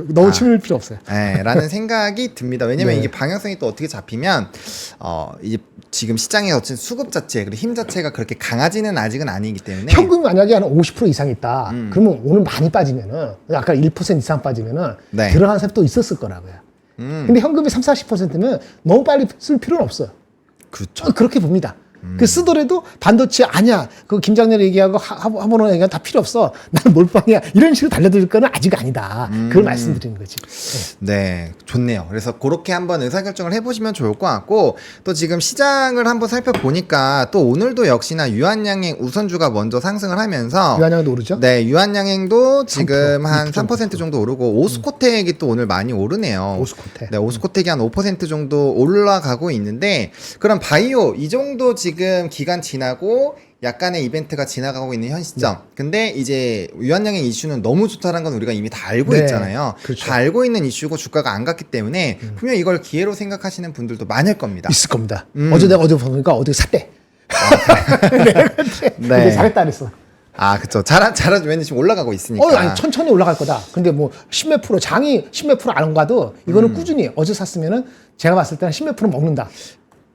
너무 치밀 필요 없어요. 라는 생각이 듭니다. 왜냐면 네. 이게 방향성이 또 어떻게 잡히면 이제 지금 시장의 어쨌든 수급 자체 그리고 힘 자체가 그렇게 강하지는 아직은 아니기 때문에 현금 만약에 한 50% 이상 있다. 그러면 오늘 많이 빠지면은 아까 1% 이상 빠지면은 네. 들어가는 사람이 또 있었을 거라고요. 근데 현금이 30, 40%면 너무 빨리 쓸 필요는 없어요. 그렇죠. 그렇게 봅니다. 그 쓰더라도 반도체 아니야. 그 김장렬 얘기하고 하모노 얘기하고 다 필요 없어. 나는 몰빵이야. 이런 식으로 달려들 거는 아직 아니다. 그걸 말씀드리는 거지. 네, 좋네요. 그래서 그렇게 한번 의사결정을 해보시면 좋을 것 같고, 또 지금 시장을 한번 살펴보니까 또 오늘도 역시나 유한양행 우선주가 먼저 상승을 하면서 유한양도 오르죠? 네, 유한양행도 지금 3%, 한 3% 정도 오르고 오스코텍이 또 오늘 많이 오르네요. 오스코텍. 네, 오스코텍이 한 5% 정도 올라가고 있는데, 그럼 바이오 이 정도 지금 기간 지나고 약간의 이벤트가 지나가고 있는 현 시점. 근데 이제 유한양행 이슈는 너무 좋다는 건 우리가 이미 다 알고 네, 있잖아요. 그렇죠. 다 알고 있는 이슈고 주가가 안 갔기 때문에 분명 이걸 기회로 생각하시는 분들도 많을 겁니다. 있을 겁니다. 어제 내가 어디 보니까 어디 샀대. 네. 근데 잘했다 그랬어. 아, 그쵸. 잘하죠. 왜냐면 지금 올라가고 있으니까. 아니, 천천히 올라갈 거다. 근데 뭐 십몇 프로 장이 십몇 프로 안 가도 이거는 꾸준히 어제 샀으면은 제가 봤을 때는 십몇 프로 먹는다.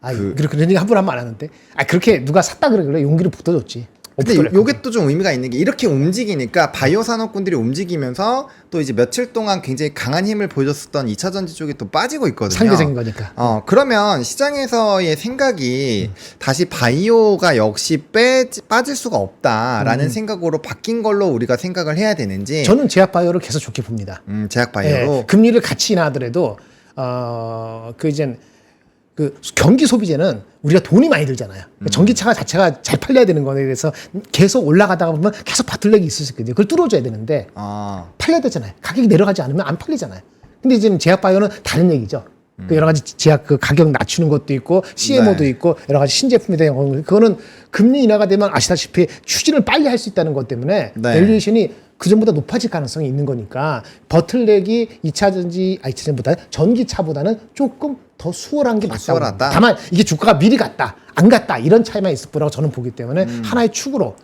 아, 그런 얘기 한 번 하면 안 하는데. 아, 그렇게 누가 샀다 그래 용기를 붙어줬지. 근데 요게 또 좀 의미가 있는 게 이렇게 움직이니까 바이오 산업군들이 움직이면서 또 이제 며칠 동안 굉장히 강한 힘을 보여줬었던 2차 전지 쪽이 또 빠지고 있거든요. 상대적인 거니까. 그러면 시장에서의 생각이 다시 바이오가 역시 빠질 수가 없다라는 생각으로 바뀐 걸로 우리가 생각을 해야 되는지. 저는 제약바이오를 계속 좋게 봅니다. 제약 바이오로. 예, 금리를 같이 인하하더라도 그 경기 소비재는 우리가 돈이 많이 들잖아요. 전기차가 자체가 잘 팔려야 되는 거에 대해서 계속 올라가다가 보면 계속 바틀렉이 있을 수 있거든요. 그걸 뚫어줘야 되는데 팔려야 되잖아요. 가격이 내려가지 않으면 안 팔리잖아요. 근데 이제 제약바이오는 다른 얘기죠. 그 여러 가지 제약 그 가격 낮추는 것도 있고 CMO도 네. 있고 여러 가지 신제품에 대한 거 그거는 금리 인하가 되면 아시다시피 추진을 빨리 할 수 있다는 것 때문에 네. 밸류에이션이 그전보다 높아질 가능성이 있는 거니까 버틀렉이 2차 전지보다 전기차보다는 조금 더 수월한 게 맞다고 수월하다? 봅니다. 다만 이게 주가가 미리 갔다 안 갔다 이런 차이만 있을 거라고 저는 보기 때문에 하나의 축으로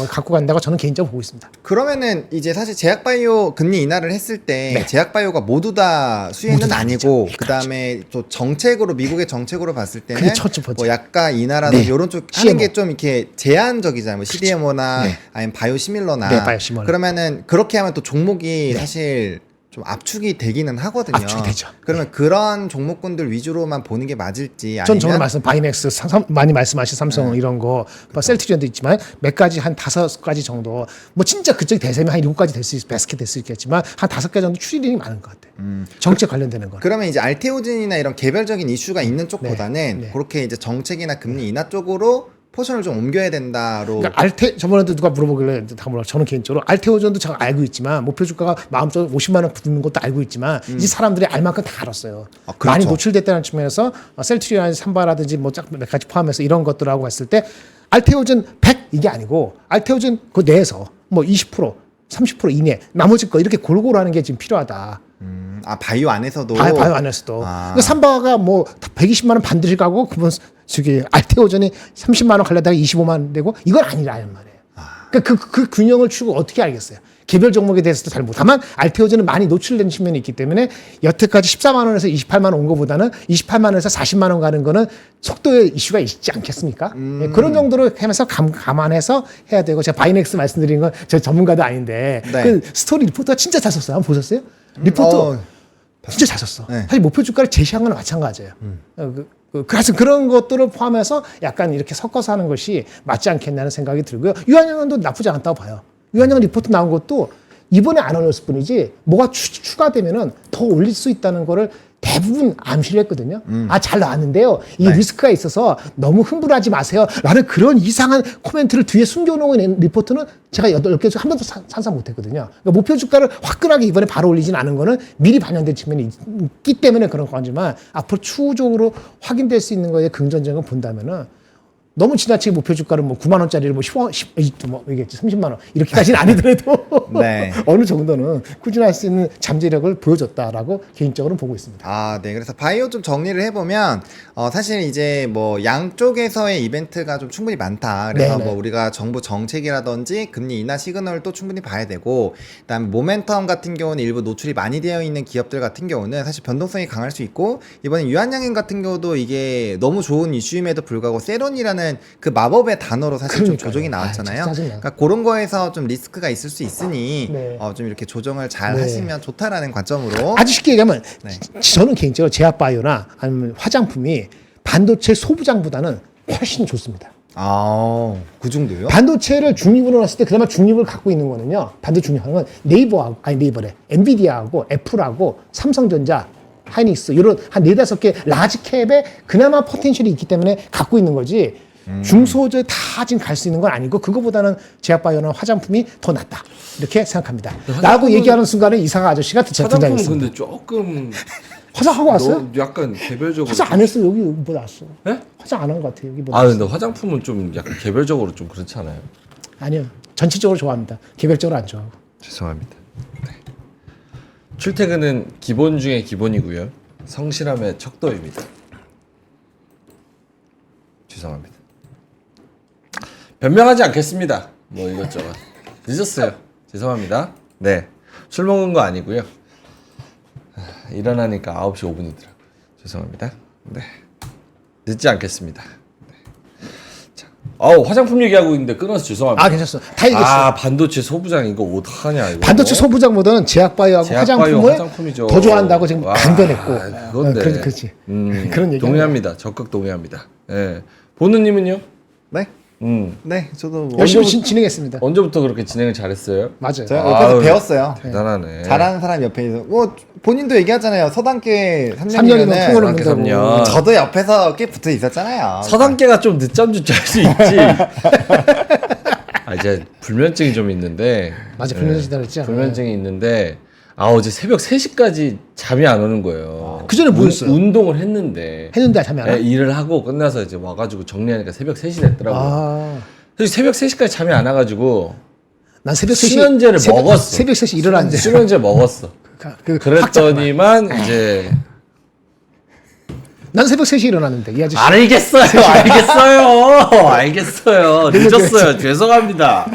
갖고 간다고 저는 개인적으로 보고 있습니다. 그러면은 이제 사실 제약바이오 금리 인하를 했을 때 네. 제약바이오가 모두 다 수혜는 모두 다 아니고 아니죠. 그다음에 또 정책으로 미국의 정책으로 봤을 때는 그게 첫 번째. 뭐 약간 인하라든지 네. 이런 쪽 하는 CMO. 게 좀 이렇게 제한적이잖아요. 뭐 CDMO나 네. 아니면 바이오시밀러나 네, 바이오시밀러. 그러면은 그렇게 하면 또 종목이 네. 사실 좀 압축이 되기는 하거든요. 압축이 되죠. 그러면 그런 종목군들 위주로만 보는 게 맞을지 전 아니면 저는 말씀 바이넥스 많이 말씀하신 삼성 이런 거 셀트리온도 있지만 몇 가지 한 5가지 정도 뭐 진짜 그쪽 대세면 한 7가지 될 수 있 베스킷 될 수 있겠지만 한 5개 정도 추진이 많은 것 같아요. 정책 관련되는 거. 그러면 이제 알테오진이나 이런 개별적인 이슈가 있는 쪽보다는 네. 그렇게 이제 정책이나 금리 인하 쪽으로 포션을 좀 옮겨야 된다로. 그러니까 저번에도 누가 물어보길래 다 몰라. 저는 개인적으로 알테오전도 제가 알고 있지만 목표 주가가 마음적으로 50만 원 붙는 것도 알고 있지만 이제 사람들이 알 만큼 다 알았어요. 아, 그렇죠. 많이 노출됐다는 측면에서 셀트리온 삼바라든지 뭐 몇 가지 포함해서 이런 것들하고 했을 때 알테오전 100 이게 아니고 알테오전 그 내에서 뭐 20% 30% 이내 나머지 거 이렇게 골고루 하는 게 지금 필요하다. 바이오 안에서도. 바이오 안에서도. 아. 그러니까 삼바가 뭐 120만 원 반드시 가고 그러면 저기 알테오전이 30만 원 갈려다가 25만 원 되고 이건 아니라는 말이에요. 그러니까 그 균형을 추고 어떻게 알겠어요? 개별 종목에 대해서도 잘 못. 다만 알테오전은 많이 노출된 측면이 있기 때문에 여태까지 14만 원에서 28만 원 온 거보다는 28만 원에서 40만 원 가는 거는 속도의 이슈가 있지 않겠습니까? 예, 그런 정도로 하면서 감안해서 해야 되고 제가 바이넥스 말씀드린 건 저 전문가도 아닌데 네. 그 스토리 리포터가 진짜 잘 썼어요. 한번 보셨어요? 리포터 진짜 잘 썼어. 네. 사실 목표 주가를 제시한 건 마찬가지예요. 그래서 그런 것들을 포함해서 약간 이렇게 섞어서 하는 것이 맞지 않겠냐는 생각이 들고요. 유한양도 나쁘지 않다고 봐요. 유한양 리포트 나온 것도 이번에 안 올렸을 뿐이지 뭐가 추가되면은 더 올릴 수 있다는 거를 대부분 암시를 했거든요. 잘 나왔는데요. 이 네. 리스크가 있어서 너무 흥분하지 마세요. 라는 그런 이상한 코멘트를 뒤에 숨겨놓은 리포트는 제가 8개 중 한 번도 산사 못했거든요. 그러니까 목표 주가를 화끈하게 이번에 바로 올리진 않은 거는 미리 반영된 측면이 있기 때문에 그런 거지만 앞으로 추후적으로 확인될 수 있는 거에 긍정적인 걸 본다면은 너무 지나치게 목표 주가를 뭐 9만 원짜리를 뭐 10원, 뭐 이겠지 30만 원 이렇게까지는 아니더라도 네. 어느 정도는 꾸준할 수 있는 잠재력을 보여줬다라고 개인적으로 보고 있습니다. 네. 그래서 바이오 좀 정리를 해보면, 사실 이제 뭐 양쪽에서의 이벤트가 좀 충분히 많다. 그래서 네네. 뭐 우리가 정부 정책이라든지 금리 인하 시그널도 충분히 봐야 되고, 그다음에 모멘텀 같은 경우는 일부 노출이 많이 되어 있는 기업들 같은 경우는 사실 변동성이 강할 수 있고, 이번에 유한양행 같은 경우도 이게 너무 좋은 이슈임에도 불구하고 세론이라는 그 마법의 단어로 사실 좀 그러니까요. 조정이 나왔잖아요. 진짜 짜증나. 그러니까 그런 거에서 좀 리스크가 있을 수 있으니, 네. 좀 이렇게 조정을 잘 네. 하시면 좋다라는 관점으로. 아주 쉽게 얘기하면 네. 저는 개인적으로 제약바이오나 아니면 화장품이 반도체 소부장보다는 훨씬 좋습니다. 그 정도요? 반도체를 중립으로 놨을 때 그나마 중립을 갖고 있는 거는요. 반도체 중립하는 건 네이버래. 엔비디아하고 애플하고 삼성전자, 하이닉스 이런 한 4-5개 라지 캡에 그나마 포텐셜이 있기 때문에 갖고 있는 거지. 중소저에 다 지금 갈 수 있는 건 아니고 그거보다는 제약바이오나 화장품이 더 낫다. 이렇게 생각합니다. 라고 얘기하는 순간에 이사가 아저씨가 화장품은 등장했습니다. 근데 조금 화장하고 왔어요? 약간 개별적으로 화장 안 했어요. 여기 뭐 났어. 네? 화장 안 한 것 같아요. 여기 뭐 아 났어. 근데 화장품은 좀 약간 개별적으로 좀 그렇지 않아요? 아니요. 전체적으로 좋아합니다. 개별적으로 안 좋아하고. 죄송합니다. 네. 출퇴근은 기본 중에 기본이고요. 성실함의 척도입니다. 죄송합니다. 변명하지 않겠습니다. 뭐 이것저것 늦었어요. 죄송합니다. 네, 술 먹은 거 아니고요. 일어나니까 9시 5분이더라고요. 죄송합니다. 네, 늦지 않겠습니다. 네. 자, 화장품 얘기하고 있는데 끊어서 죄송합니다. 아, 괜찮았어. 다 얘기했어. 반도체 소부장 이거 어떡하냐 이거. 반도체 소부장보다는 제약바이오하고 제약바이오 화장품을 화장품이죠. 더 좋아한다고 지금 와, 강변했고. 그건데. 그렇지. 그런 얘기. 동의합니다. 적극 동의합니다. 예. 보느님은요? 네? 네, 저도 뭐 열심히 진행했습니다. 언제부터 그렇게 진행을 잘했어요? 맞아요. 제가 옆에서 아유, 배웠어요. 대단하네. 잘하는 사람 옆에 있어. 뭐 본인도 얘기하잖아요. 서당계 3년이면 3년이면은 통으로 서당계 문다고. 3년. 저도 옆에서 꽤 붙어 있었잖아요. 서당계가 좀 늦잠 줄줄 할 수 있지. 이제 불면증이 좀 있는데. 맞아, 불면증이다 그랬지 않아요? 불면증이 있는데 어제 새벽 3시까지 잠이 안 오는 거예요. 그 전에 뭐 했어요? 운동을 했는데 잠이 안 와? 일을 하고 끝나서 이제 와가지고 정리하니까 새벽 3시 됐더라고요. 아, 그래서 새벽 3시까지 잠이 안 와가지고 난 새벽 3시 수면제를 먹었어. 새벽 3시 일어났는데. 수면제 먹었어. 그랬더니만 이제 난 새벽 3시 일어났는데 이 아저씨. 알겠어요. 늦었어요. 죄송합니다.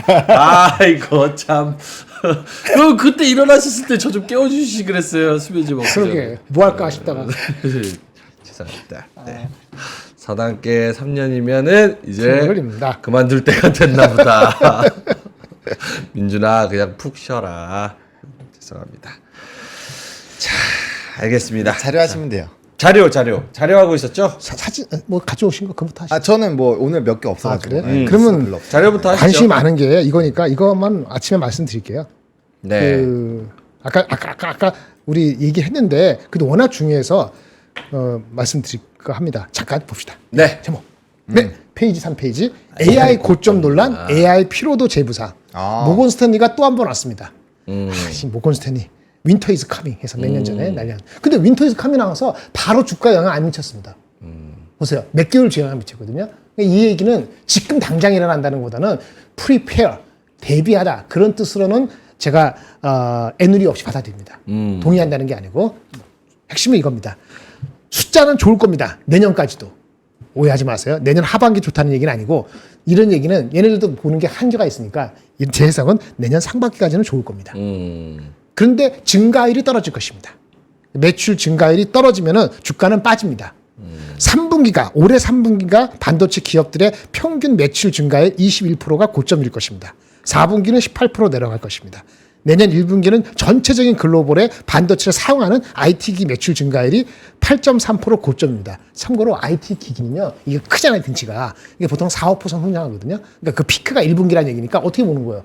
아이고 참. 그럼 그때 일어나셨을 때 저 좀 깨워주시지 그랬어요. 수면제 먹고. 그러게 뭐 할까 싶다가. 죄송합니다. 네. 서당계 3년이면은 이제 걸립니다. 그만둘 때가 됐나 보다. 민준아 그냥 푹 쉬어라. 죄송합니다. 자, 알겠습니다. 자료하시면 돼요. 자료하고 있었죠? 사진 뭐 가져오신 거 그거부터 하시죠. 저는 뭐 오늘 몇 개 없어가지고. 그래? 네, 그러면 별로 없어요. 자료부터 하시죠. 관심이 많은 게 이거니까 이것만 아침에 말씀드릴게요. 네. 그 아까 우리 얘기했는데 그래도 워낙 중요해서 말씀드릴까 합니다. 잠깐 봅시다. 네. 제목. 네. 페이지 3페이지. AI 고점 논란, AI 피로도 재부상. 모건 스탠리가 또 한 번 왔습니다. 모건 스탠리. 윈터 이즈 카밍 해서 몇 년 전에 난리 났. 근데 윈터 이즈 카밍 나와서 바로 주가 영향 안 미쳤습니다. 보세요. 몇 개월 영향 미쳤거든요. 이 얘기는 지금 당장 일어난다는 것보다는 prepare, 대비하다. 그런 뜻으로는 제가 애누리 없이 받아들입니다. 동의한다는 게 아니고 핵심은 이겁니다. 숫자는 좋을 겁니다. 내년까지도. 오해하지 마세요. 내년 하반기 좋다는 얘기는 아니고 이런 얘기는 얘네들도 보는 게 한계가 있으니까 제 해석은 내년 상반기까지는 좋을 겁니다. 그런데 증가율이 떨어질 것입니다. 매출 증가율이 떨어지면은 주가는 빠집니다. 3분기가 올해 3분기가 반도체 기업들의 평균 매출 증가율 21%가 고점일 것입니다. 4분기는 18% 내려갈 것입니다. 내년 1분기는 전체적인 글로벌의 반도체를 사용하는 IT기 매출 증가율이 8.3% 고점입니다. 참고로 IT 기기는요, 이게 크잖아요, 덩치가. 이게 보통 4~5% 성장하거든요. 그러니까 그 피크가 1분기라는 얘기니까 어떻게 보는 거예요?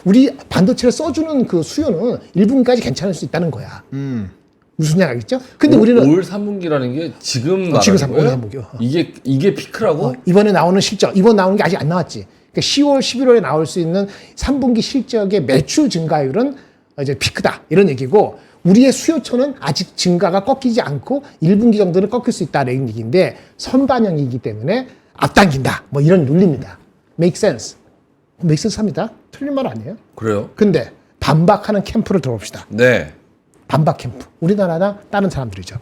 우리 반도체를 써주는 그 수요는 1분기까지 괜찮을 수 있다는 거야. 무슨 얘기 알겠죠? 근데 우리는 올 3분기라는 게 지금 말하는 지금 거예요? 3분기요. 이게 피크라고? 이번에 나오는 실적, 이번 나오는 게 아직 안 나왔지. 그러니까 10월, 11월에 나올 수 있는 3분기 실적의 매출 증가율은 이제 피크다. 이런 얘기고, 우리의 수요처는 아직 증가가 꺾이지 않고 1분기 정도는 꺾일 수 있다는 얘기인데, 선반영이기 때문에 앞당긴다. 뭐 이런 논리입니다. Make sense. make sense 합니다. 틀린 말 아니에요. 그래요? 근데 반박하는 캠프를 들어봅시다. 네. 반박 캠프. 우리나라나 다른 사람들이죠.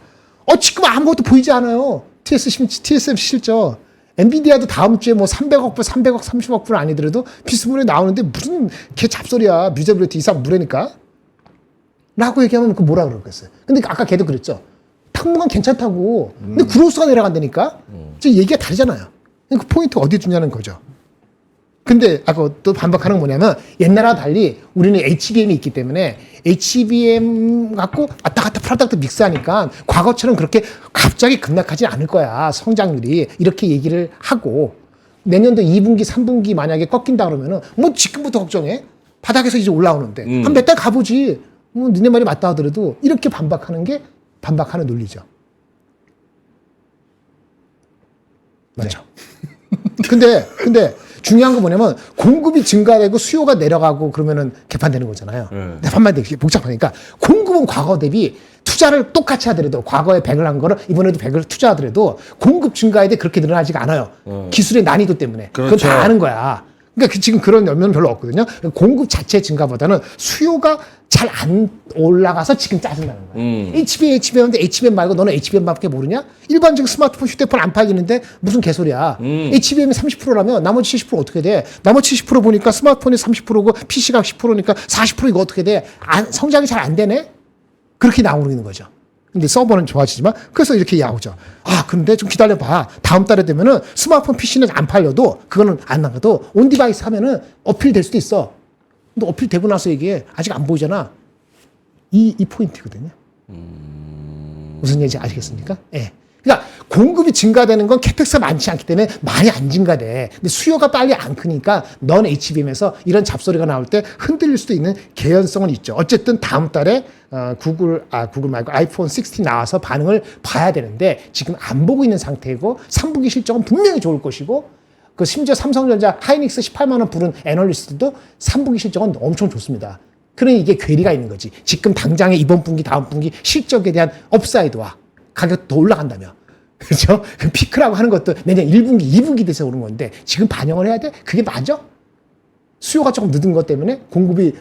지금 아무것도 보이지 않아요. TSM 실적. 엔비디아도 다음 주에 뭐 300억 불, 300억, 30억 불 아니더라도 비스무리에 나오는데 무슨 개 잡소리야. 뮤저빌리티 이상 무례니까. 라고 얘기하면 그 뭐라 그러겠어요. 근데 아까 걔도 그랬죠. 당분간 괜찮다고. 근데 그로스가 내려간다니까. 지금 얘기가 다르잖아요. 그 포인트 어디에 두냐는 거죠. 근데 아까 또 반박하는 건 뭐냐면 옛날과 달리 우리는 HBM이 있기 때문에 HBM 갖고 왔다 갔다 프로덕트 믹스하니까 과거처럼 그렇게 갑자기 급락하지 않을 거야. 성장률이. 이렇게 얘기를 하고 내년도 2분기, 3분기 만약에 꺾인다 그러면은 뭐 지금부터 걱정해. 바닥에서 이제 올라오는데 한 몇 달 가보지. 뭐 니네 말이 맞다 하더라도 이렇게 반박하는 게 반박하는 논리죠. 맞죠? 근데 중요한 건 뭐냐면 공급이 증가되고 수요가 내려가고 그러면은 개판되는 거잖아요. 근데 한마디 되게 복잡하니까 공급은 과거 대비 투자를 똑같이 하더라도 과거에 100을 한 거를 이번에도 100을 투자하더라도 공급 증가에 대해 그렇게 늘어나지가 않아요. 기술의 난이도 때문에. 그렇죠. 그건 다 아는 거야. 그러니까 지금 그런 면은 별로 없거든요. 공급 자체 증가보다는 수요가 잘 안 올라가서 지금 짜증나는 거야. HBM인데 HBM 말고 너는 HBM밖에 모르냐? 일반적인 스마트폰, 휴대폰 안 팔리는데 무슨 개소리야. HBM이 30%라면 나머지 70% 어떻게 돼? 나머지 70% 보니까 스마트폰이 30%고 PC가 10%니까 40% 이거 어떻게 돼? 성장이 잘 안 되네? 그렇게 나오는 거죠. 근데 서버는 좋아지지만 그래서 이렇게 나오죠. 아, 근데 좀 기다려봐. 다음 달에 되면은 스마트폰 PC는 안 팔려도 그거는 안 나가도 온 디바이스 하면은 어필 될 수도 있어. 근데 어필 되고 나서 이게 아직 안 보이잖아. 이 포인트거든요. 무슨 얘기인지 아시겠습니까? 예. 그러니까 공급이 증가되는 건 캐펙스가 많지 않기 때문에 많이 안 증가돼. 근데 수요가 빨리 안 크니까 넌 HBM에서 이런 잡소리가 나올 때 흔들릴 수도 있는 개연성은 있죠. 어쨌든 다음 달에 구글 말고 아이폰 16 나와서 반응을 봐야 되는데 지금 안 보고 있는 상태이고 3분기 실적은 분명히 좋을 것이고 그 심지어 삼성전자 하이닉스 18만 원 부른 애널리스트도 3분기 실적은 엄청 좋습니다. 그러니 이게 괴리가 있는 거지. 지금 당장의 이번 분기 다음 분기 실적에 대한 업사이드와 가격 더 올라간다며. 그렇죠? 피크라고 하는 것도 내년 1분기, 2분기 돼서 오는 건데 지금 반영을 해야 돼? 그게 맞아? 수요가 조금 늦은 것 때문에 공급이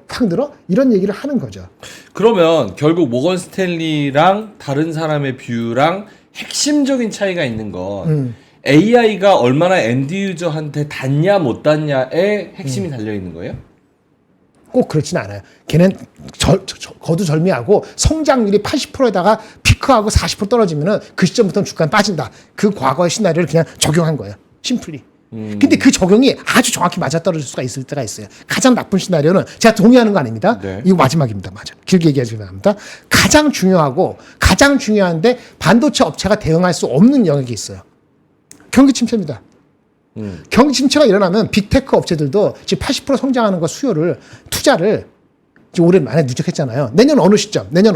확 늘어? 이런 얘기를 하는 거죠. 그러면 결국 모건 스탠리랑 다른 사람의 뷰랑 핵심적인 차이가 있는 건 AI가 얼마나 엔드 유저한테 닿냐 못 닿냐에 핵심이 달려 있는 거예요? 꼭 그렇진 않아요. 걔는 거두절미하고 성장률이 80%에다가 피크하고 40% 떨어지면은 그 시점부터는 주가는 빠진다. 그 과거의 시나리오를 그냥 적용한 거예요. 심플리. 근데 그 적용이 아주 정확히 맞아떨어질 수가 있을 때가 있어요. 가장 나쁜 시나리오는 제가 동의하는 거 아닙니다. 네. 이거 마지막입니다. 맞아. 길게 얘기하지는 않습니다. 가장 중요하고 가장 중요한데 반도체 업체가 대응할 수 없는 영역이 있어요. 경기 침체입니다. 경기 침체가 일어나면 빅테크 업체들도 지금 80% 성장하는 거 수요를 투자를 지금 올해 많이 누적했잖아요. 내년 어느 시점에는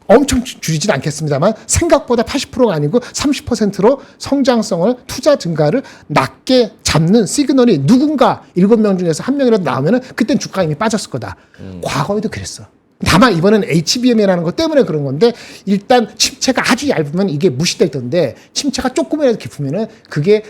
엄청 줄이진 않겠습니다만 생각보다 80%가 아니고 30%로 성장성을 투자 증가를 낮게 잡는 시그널이 누군가 7명 중에서 1명이라도 나오면은 그땐 주가가 이미 빠졌을 거다. 과거에도 그랬어. 다만 이번엔 HBM이라는 것 때문에 그런 건데 일단 침체가 아주 얇으면 이게 무시될 텐데 침체가 조금이라도 깊으면은 그게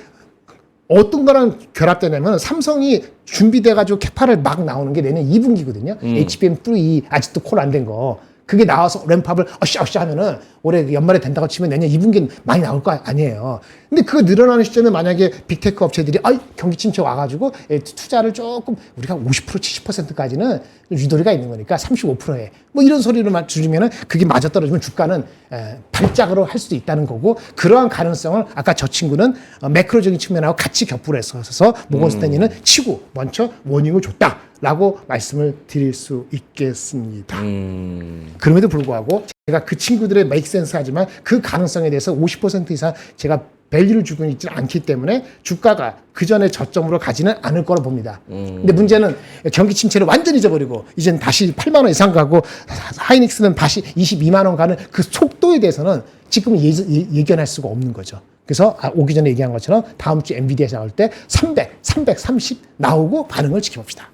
어떤 거랑 결합되냐면 삼성이 준비돼가지고 캐파를 막 나오는 게 내년 2분기거든요. HBM3 아직도 콜 안 된 거. 그게 나와서 램팝을 어쌰어쌰 하면은 올해 연말에 된다고 치면 내년 2분기는 많이 나올 거 아니에요. 근데 그거 늘어나는 시점에 만약에 빅테크 업체들이 경기 침체 와가지고 투자를 조금 우리가 50% 70%까지는 유도리가 있는 거니까 35%에 뭐 이런 소리를 줄이면은 그게 맞아떨어지면 주가는 발작으로 할 수도 있다는 거고 그러한 가능성을 아까 저 친구는 매크로적인 측면하고 같이 겹부를 했어서 모건 스탠리는 치고 먼저 워닝을 줬다라고 말씀을 드릴 수 있겠습니다. 그럼에도 불구하고 제가 그 친구들의 make sense 하지만 그 가능성에 대해서 50% 이상 제가 밸류를 주고 있지는 않기 때문에 주가가 그 전에 저점으로 가지는 않을 거로 봅니다. 근데 문제는 경기 침체를 완전히 잊어버리고 이제는 다시 8만 원 이상 가고 하이닉스는 다시 22만 원 가는 그 속도에 대해서는 지금 예견할 수가 없는 거죠. 그래서 오기 전에 얘기한 것처럼 다음 주 엔비디아 나올 때 300, 330 나오고 반응을 지켜봅시다.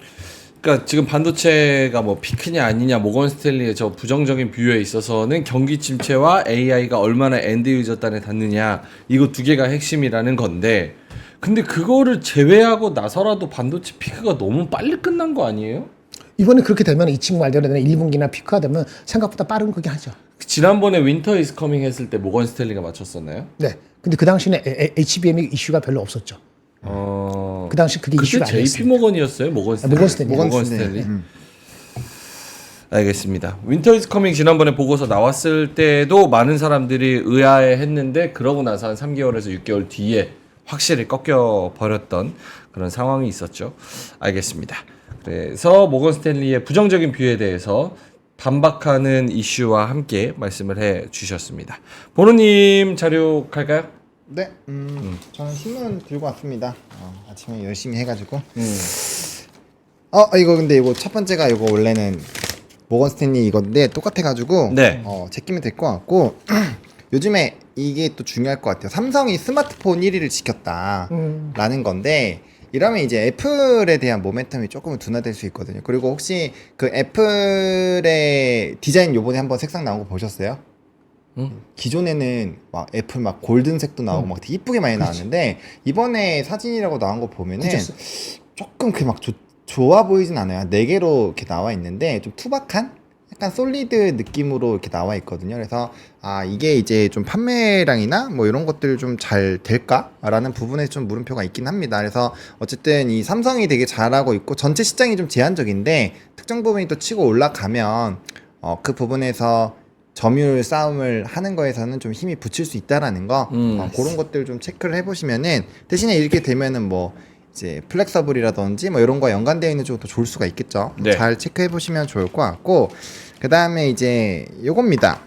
그러니까 지금 반도체가 뭐 피크냐 아니냐 모건 스탠리의 저 부정적인 뷰에 있어서는 경기 침체와 AI가 얼마나 엔드 유저 단에 닿느냐 이거 두 개가 핵심이라는 건데 근데 그거를 제외하고 나서라도 반도체 피크가 너무 빨리 끝난 거 아니에요? 이번에 그렇게 되면 이 친구 말대로 1분기나 피크가 되면 생각보다 빠른 거긴 하죠. 지난번에 윈터 이즈 커밍 했을 때 모건 스탠리가 맞췄었나요? 네. 근데 그 당시에는 HBM 이슈가 별로 없었죠. 그 당시 그게 이슈가 아니었어요. JP 모건이었어요? 모건 스탠리. 모건 스탠리. 알겠습니다. 윈터 이즈 커밍 지난번에 보고서 나왔을 때도 많은 사람들이 의아해했는데 그러고 나서 한 3개월에서 6개월 뒤에 확실히 꺾여 버렸던 그런 상황이 있었죠. 알겠습니다. 그래서 모건 스탠리의 부정적인 뷰에 대해서 반박하는 이슈와 함께 말씀을 해 주셨습니다. 보노님 자료 갈까요? 네, 저는 신문 들고 왔습니다. 아침에 열심히 해가지고. 이거 근데 이거 첫 번째가 이거 원래는 모건 스탠리 이건데 똑같아가지고 네. 제끼면 될 것 같고 요즘에 이게 또 중요할 것 같아요. 삼성이 스마트폰 1위를 지켰다라는 건데 이러면 이제 애플에 대한 모멘텀이 조금은 둔화될 수 있거든요. 그리고 혹시 그 애플의 디자인 요번에 한번 색상 나온 거 보셨어요? 기존에는 막 애플 막 골든색도 나오고 막 되게 이쁘게 많이 나왔는데 이번에 사진이라고 나온 거 보면은 그쳤어. 조금 그 막 좋아 보이진 않아요. 4개로 이렇게 나와 있는데 좀 투박한 약간 솔리드 느낌으로 이렇게 나와 있거든요. 그래서 이게 이제 좀 판매량이나 뭐 이런 것들 좀 잘 될까라는 부분에 좀 물음표가 있긴 합니다. 그래서 어쨌든 이 삼성이 되게 잘하고 있고 전체 시장이 좀 제한적인데 특정 부분이 또 치고 올라가면 그 부분에서 점유율 싸움을 하는 거에서는 좀 힘이 붙일 수 있다라는 거 그런 것들 좀 체크를 해보시면은 대신에 이렇게 되면은 뭐 이제 플렉서블이라든지 뭐 이런 거 연관되어 있는 쪽도 좋을 수가 있겠죠. 네. 잘 체크해 보시면 좋을 것 같고 그 다음에 이제 요겁니다.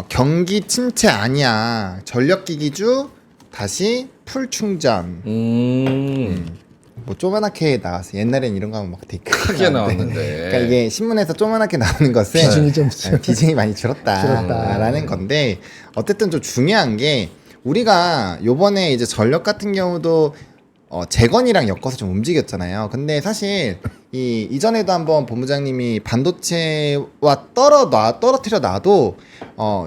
경기 침체 아니야. 전력기기주 다시 풀 충전. 뭐 조그맣게 나왔어요. 옛날엔 이런 거 하면 막 되게 크게 나왔는데. 나왔는데. 그러니까 이게 신문에서 조그맣게 나오는 것은 비중이 좀 비중이 많이 줄었다라는 건데 어쨌든 좀 중요한 게 우리가 요번에 이제 전력 같은 경우도 재건이랑 엮어서 좀 움직였잖아요. 근데 사실 이전에도 한번 본부장님이 반도체와 떨어뜨려 놔도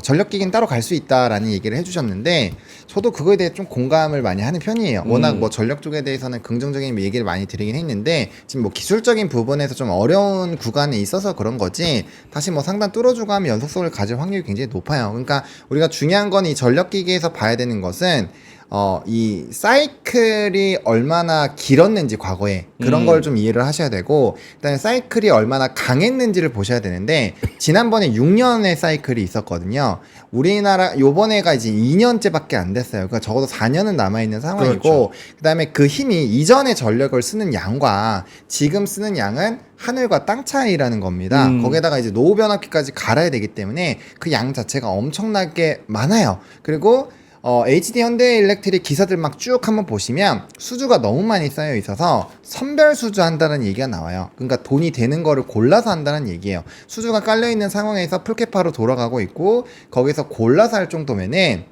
전력기기는 따로 갈 수 있다라는 얘기를 해주셨는데 저도 그거에 대해 좀 공감을 많이 하는 편이에요. 워낙 뭐 전력 쪽에 대해서는 긍정적인 얘기를 많이 드리긴 했는데 지금 뭐 기술적인 부분에서 좀 어려운 구간에 있어서 그런 거지 다시 뭐 상단 뚫어주고 하면 연속성을 가질 확률이 굉장히 높아요. 그러니까 우리가 중요한 건 이 전력기기에서 봐야 되는 것은 이 사이클이 얼마나 길었는지 과거에 그런 걸 좀 이해를 하셔야 되고 그다음에 사이클이 얼마나 강했는지를 보셔야 되는데 지난번에 6년의 사이클이 있었거든요. 우리나라 요번에가 이제 2년째밖에 안 됐어요. 그러니까 적어도 4년은 남아있는 상황이고 그렇죠. 그다음에 그 힘이 이전에 전력을 쓰는 양과 지금 쓰는 양은 하늘과 땅 차이라는 겁니다. 거기에다가 이제 노후 변압기까지 갈아야 되기 때문에 그 양 자체가 엄청나게 많아요. 그리고 HD 현대일렉트릭 기사들 막 쭉 한번 보시면 수주가 너무 많이 쌓여 있어서 선별 수주 한다는 얘기가 나와요. 그러니까 돈이 되는 거를 골라서 한다는 얘기예요. 수주가 깔려 있는 상황에서 풀캐파로 돌아가고 있고 거기서 골라서 할 정도면은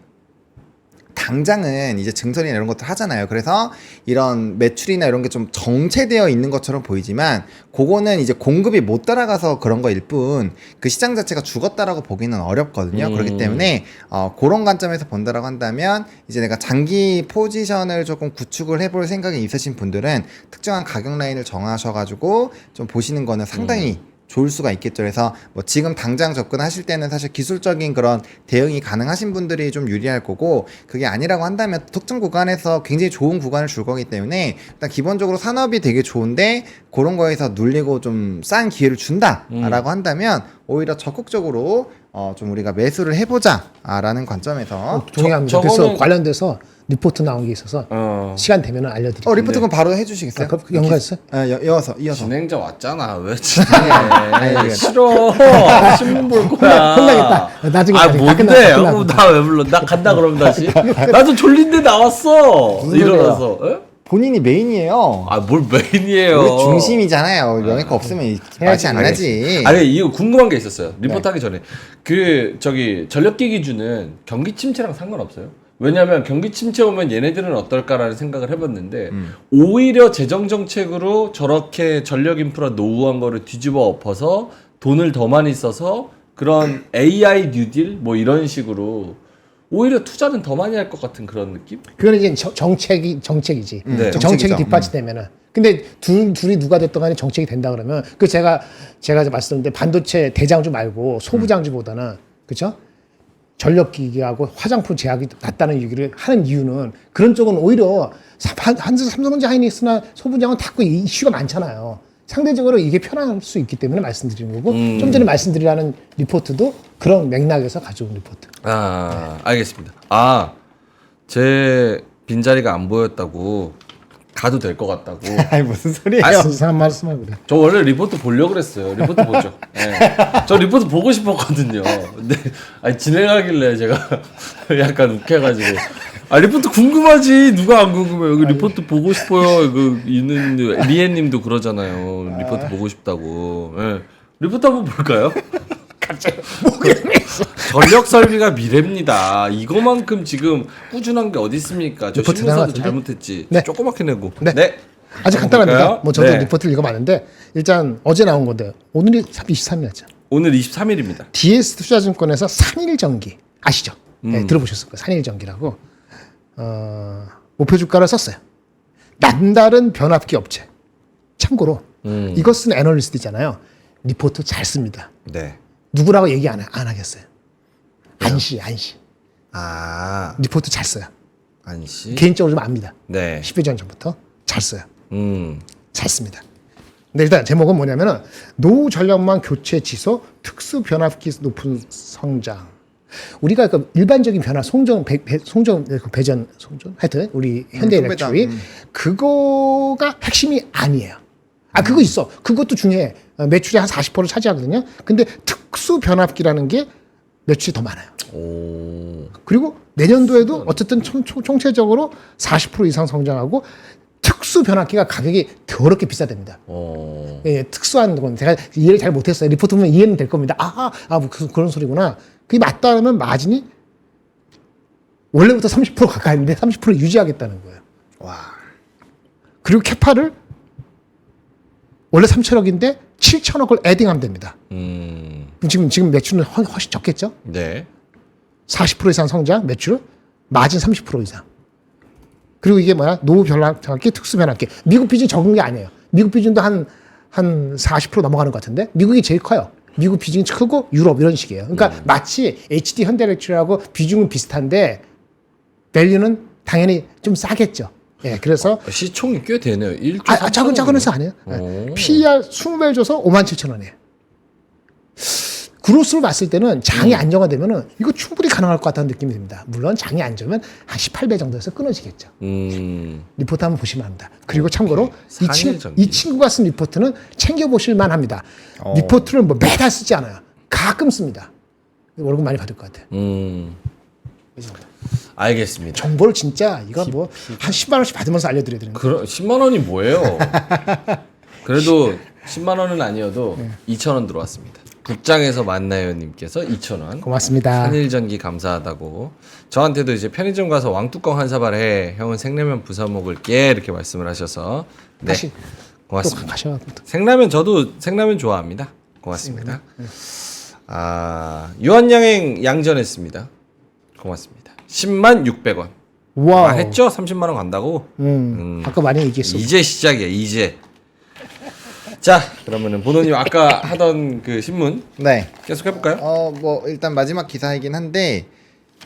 당장은 이제 증설이나 이런 것들 하잖아요. 그래서 이런 매출이나 이런 게 좀 정체되어 있는 것처럼 보이지만 그거는 이제 공급이 못 따라가서 그런 거일 뿐 그 시장 자체가 죽었다라고 보기는 어렵거든요. 그렇기 때문에 그런 관점에서 본다라고 한다면 이제 내가 장기 포지션을 조금 구축을 해볼 생각이 있으신 분들은 특정한 가격 라인을 정하셔가지고 좀 보시는 거는 상당히 좋을 수가 있겠죠. 그래서 뭐 지금 당장 접근하실 때는 사실 기술적인 그런 대응이 가능하신 분들이 좀 유리할 거고 그게 아니라고 한다면 특정 구간에서 굉장히 좋은 구간을 줄 거기 때문에 일단 기본적으로 산업이 되게 좋은데 그런 거에서 눌리고 좀 싼 기회를 준다라고 한다면 오히려 적극적으로 좀 우리가 매수를 해보자라는 관점에서 동의합니다. 저거는- 그래서 관련돼서 리포트 나온 게 있어서 시간 되면 알려드릴게요. 리포트 그럼 바로 해주시겠어요? 연관했어요? 이어서 진행자 왔잖아. 왜 진행해? 싫어. 신문 볼 거야. 혼나겠다. 나중에 아 나중에 뭔데? 끝나고. 나 왜 불러? 나 간다 그러면 다시. 나도 졸린데 나왔어. 무슨 일어나서. 에? 본인이 메인이에요. 뭘 메인이에요. 우리 중심이잖아요. 명예가 없으면 맛이 안 나지. 아니 이거 궁금한 게 있었어요. 리포트 하기 전에 전력기 기준은 경기 침체랑 상관없어요. 왜냐하면 경기 침체 오면 얘네들은 어떨까라는 생각을 해봤는데 오히려 재정 정책으로 저렇게 전력 인프라 노후한 거를 뒤집어 엎어서 돈을 더 많이 써서 그런 AI 뉴딜 뭐 이런 식으로 오히려 투자는 더 많이 할 것 같은 그런 느낌? 그거는 이제 정책이지. 네. 정책이 정책이죠. 뒷받침되면은. 근데 둘이 누가 됐든 간에 정책이 된다 그러면 제가 말씀드렸는데 반도체 대장주 말고 소부장주보다는 그렇죠? 전력기기하고 화장품 제약이 낮다는 얘기를 하는 이유는 그런 쪽은 오히려 삼성전자 하이닉스나 소부장은 다그 이슈가 많잖아요. 상대적으로 이게 편할 수 있기 때문에 말씀드리는 거고 좀 전에 말씀드리라는 리포트도 그런 맥락에서 가져온 리포트. 알겠습니다. 제 빈자리가 안 보였다고 가도 될 것 같다고. 아니 무슨 소리예요? 아, 이상한 말씀하고 그래. 저 원래 리포트 보려고 그랬어요. 리포트 보죠. 네. 저 리포트 보고 싶었거든요. 근데 아니, 진행하길래 제가 약간 욱해가지고. 아 리포트 궁금하지. 누가 안 궁금해요. 여기 리포트 보고 싶어요. 이거 있는 리에님도 그러잖아요. 리포트 보고 싶다고. 네. 리포트 한번 볼까요? 갑자기 전력 설비가 미래입니다. 이거만큼 지금 꾸준한 게 어디 있습니까? 저 리포트 신문사도 나왔는데? 잘못했지. 네. 조그맣게 내고. 네. 아주 한번 간단합니다. 볼까요? 뭐 저도 네. 리포트를 읽어봤는데 일단 어제 나온 건데 오늘이 23일이었죠. 오늘 23일입니다. DS 투자증권에서 산일전기 아시죠? 네, 들어보셨을 거예요. 산일전기라고 목표 주가를 썼어요. 남다른 변압기 업체. 참고로 이거 쓴 애널리스트 있잖아요. 리포트 잘 씁니다. 네. 누구라고 얘기 안 하겠어요. 안시. 아, 리포트 잘 써요. 안씨. 개인적으로 좀 압니다. 네. 10여 년 전부터 잘 써요. 음. 잘 씁니다. 근데 일단 제목은 뭐냐면은 노후 전력망 교체 지수 특수 변압기 높은 성장. 우리가 그 일반적인 변화 송전 하여튼 우리 현대일렉트릭이 그거가 핵심이 아니에요. 아 그거 있어. 그것도 중요해. 매출의 한 40%를 차지하거든요. 근데 특수 변압기라는 게 매출이 더 많아요. 오. 그리고 내년도에도 어쨌든 총체적으로 40% 이상 성장하고 특수 변압기가 가격이 더럽게 비싸답니다. 어. 예, 특수한 건 제가 이해를 잘 못했어요. 리포트 보면 이해는 될 겁니다. 뭐 그런 소리구나. 그게 맞다면 마진이 원래부터 30% 가까이인데 30% 유지하겠다는 거예요. 와. 그리고 캐파를 원래 3천억인데 7천억을 애딩하면 됩니다. 지금 매출은 훨씬 적겠죠? 네. 40% 이상 성장, 매출, 마진 30% 이상. 그리고 이게 뭐야? 노후 변압기, 특수 변압기. 미국 비중 적은 게 아니에요. 미국 비중도 한 40% 넘어가는 것 같은데 미국이 제일 커요. 미국 비중이 크고 유럽 이런 식이에요. 그러니까 마치 HD 현대일렉트릭하고 비중은 비슷한데 밸류는 당연히 좀 싸겠죠. 예, 그래서 시총이 꽤 되네요. 1조 작은 회사 아니에요. 예. PER 20배 줘서 57,000원이에요. 그로스로 봤을 때는 장이 안정화되면은 이거 충분히 가능할 것 같다는 느낌이 듭니다. 물론 장이 안 좋으면 한 18배 정도에서 끊어지겠죠. 리포트 한번 보시면 합니다. 그리고 참고로 이 친구가 쓴 리포트는 챙겨보실 만합니다. 리포트를 뭐 매달 쓰지 않아요. 가끔 씁니다. 월급 많이 받을 것 같아요. 이 정도. 알겠습니다. 정보를 진짜 이거 뭐 한 10만 원씩 받으면서 알려드려야 되는데. 10만 원이 뭐예요? 그래도 10만 원은 아니어도 2천 원 들어왔습니다. 국장에서 만나요님께서 2,000원. 고맙습니다. 산일전기 감사하다고. 저한테도 이제 편의점 가서 왕뚜껑 한 사발 해. 형은 생라면 부사 먹을게. 이렇게 말씀을 하셔서. 네. 다시 고맙습니다. 또 가셔. 생라면 저도 생라면 좋아합니다. 고맙습니다. 유한양행 양전했습니다. 고맙습니다. 10만 600원. 와우. 했죠? 30만 원 간다고. 아까 많이 얘기했어. 이제 시작이야. 이제. 자, 그러면은 보노님 아까 하던 그 신문 네. 계속 해볼까요? 뭐 일단 마지막 기사이긴 한데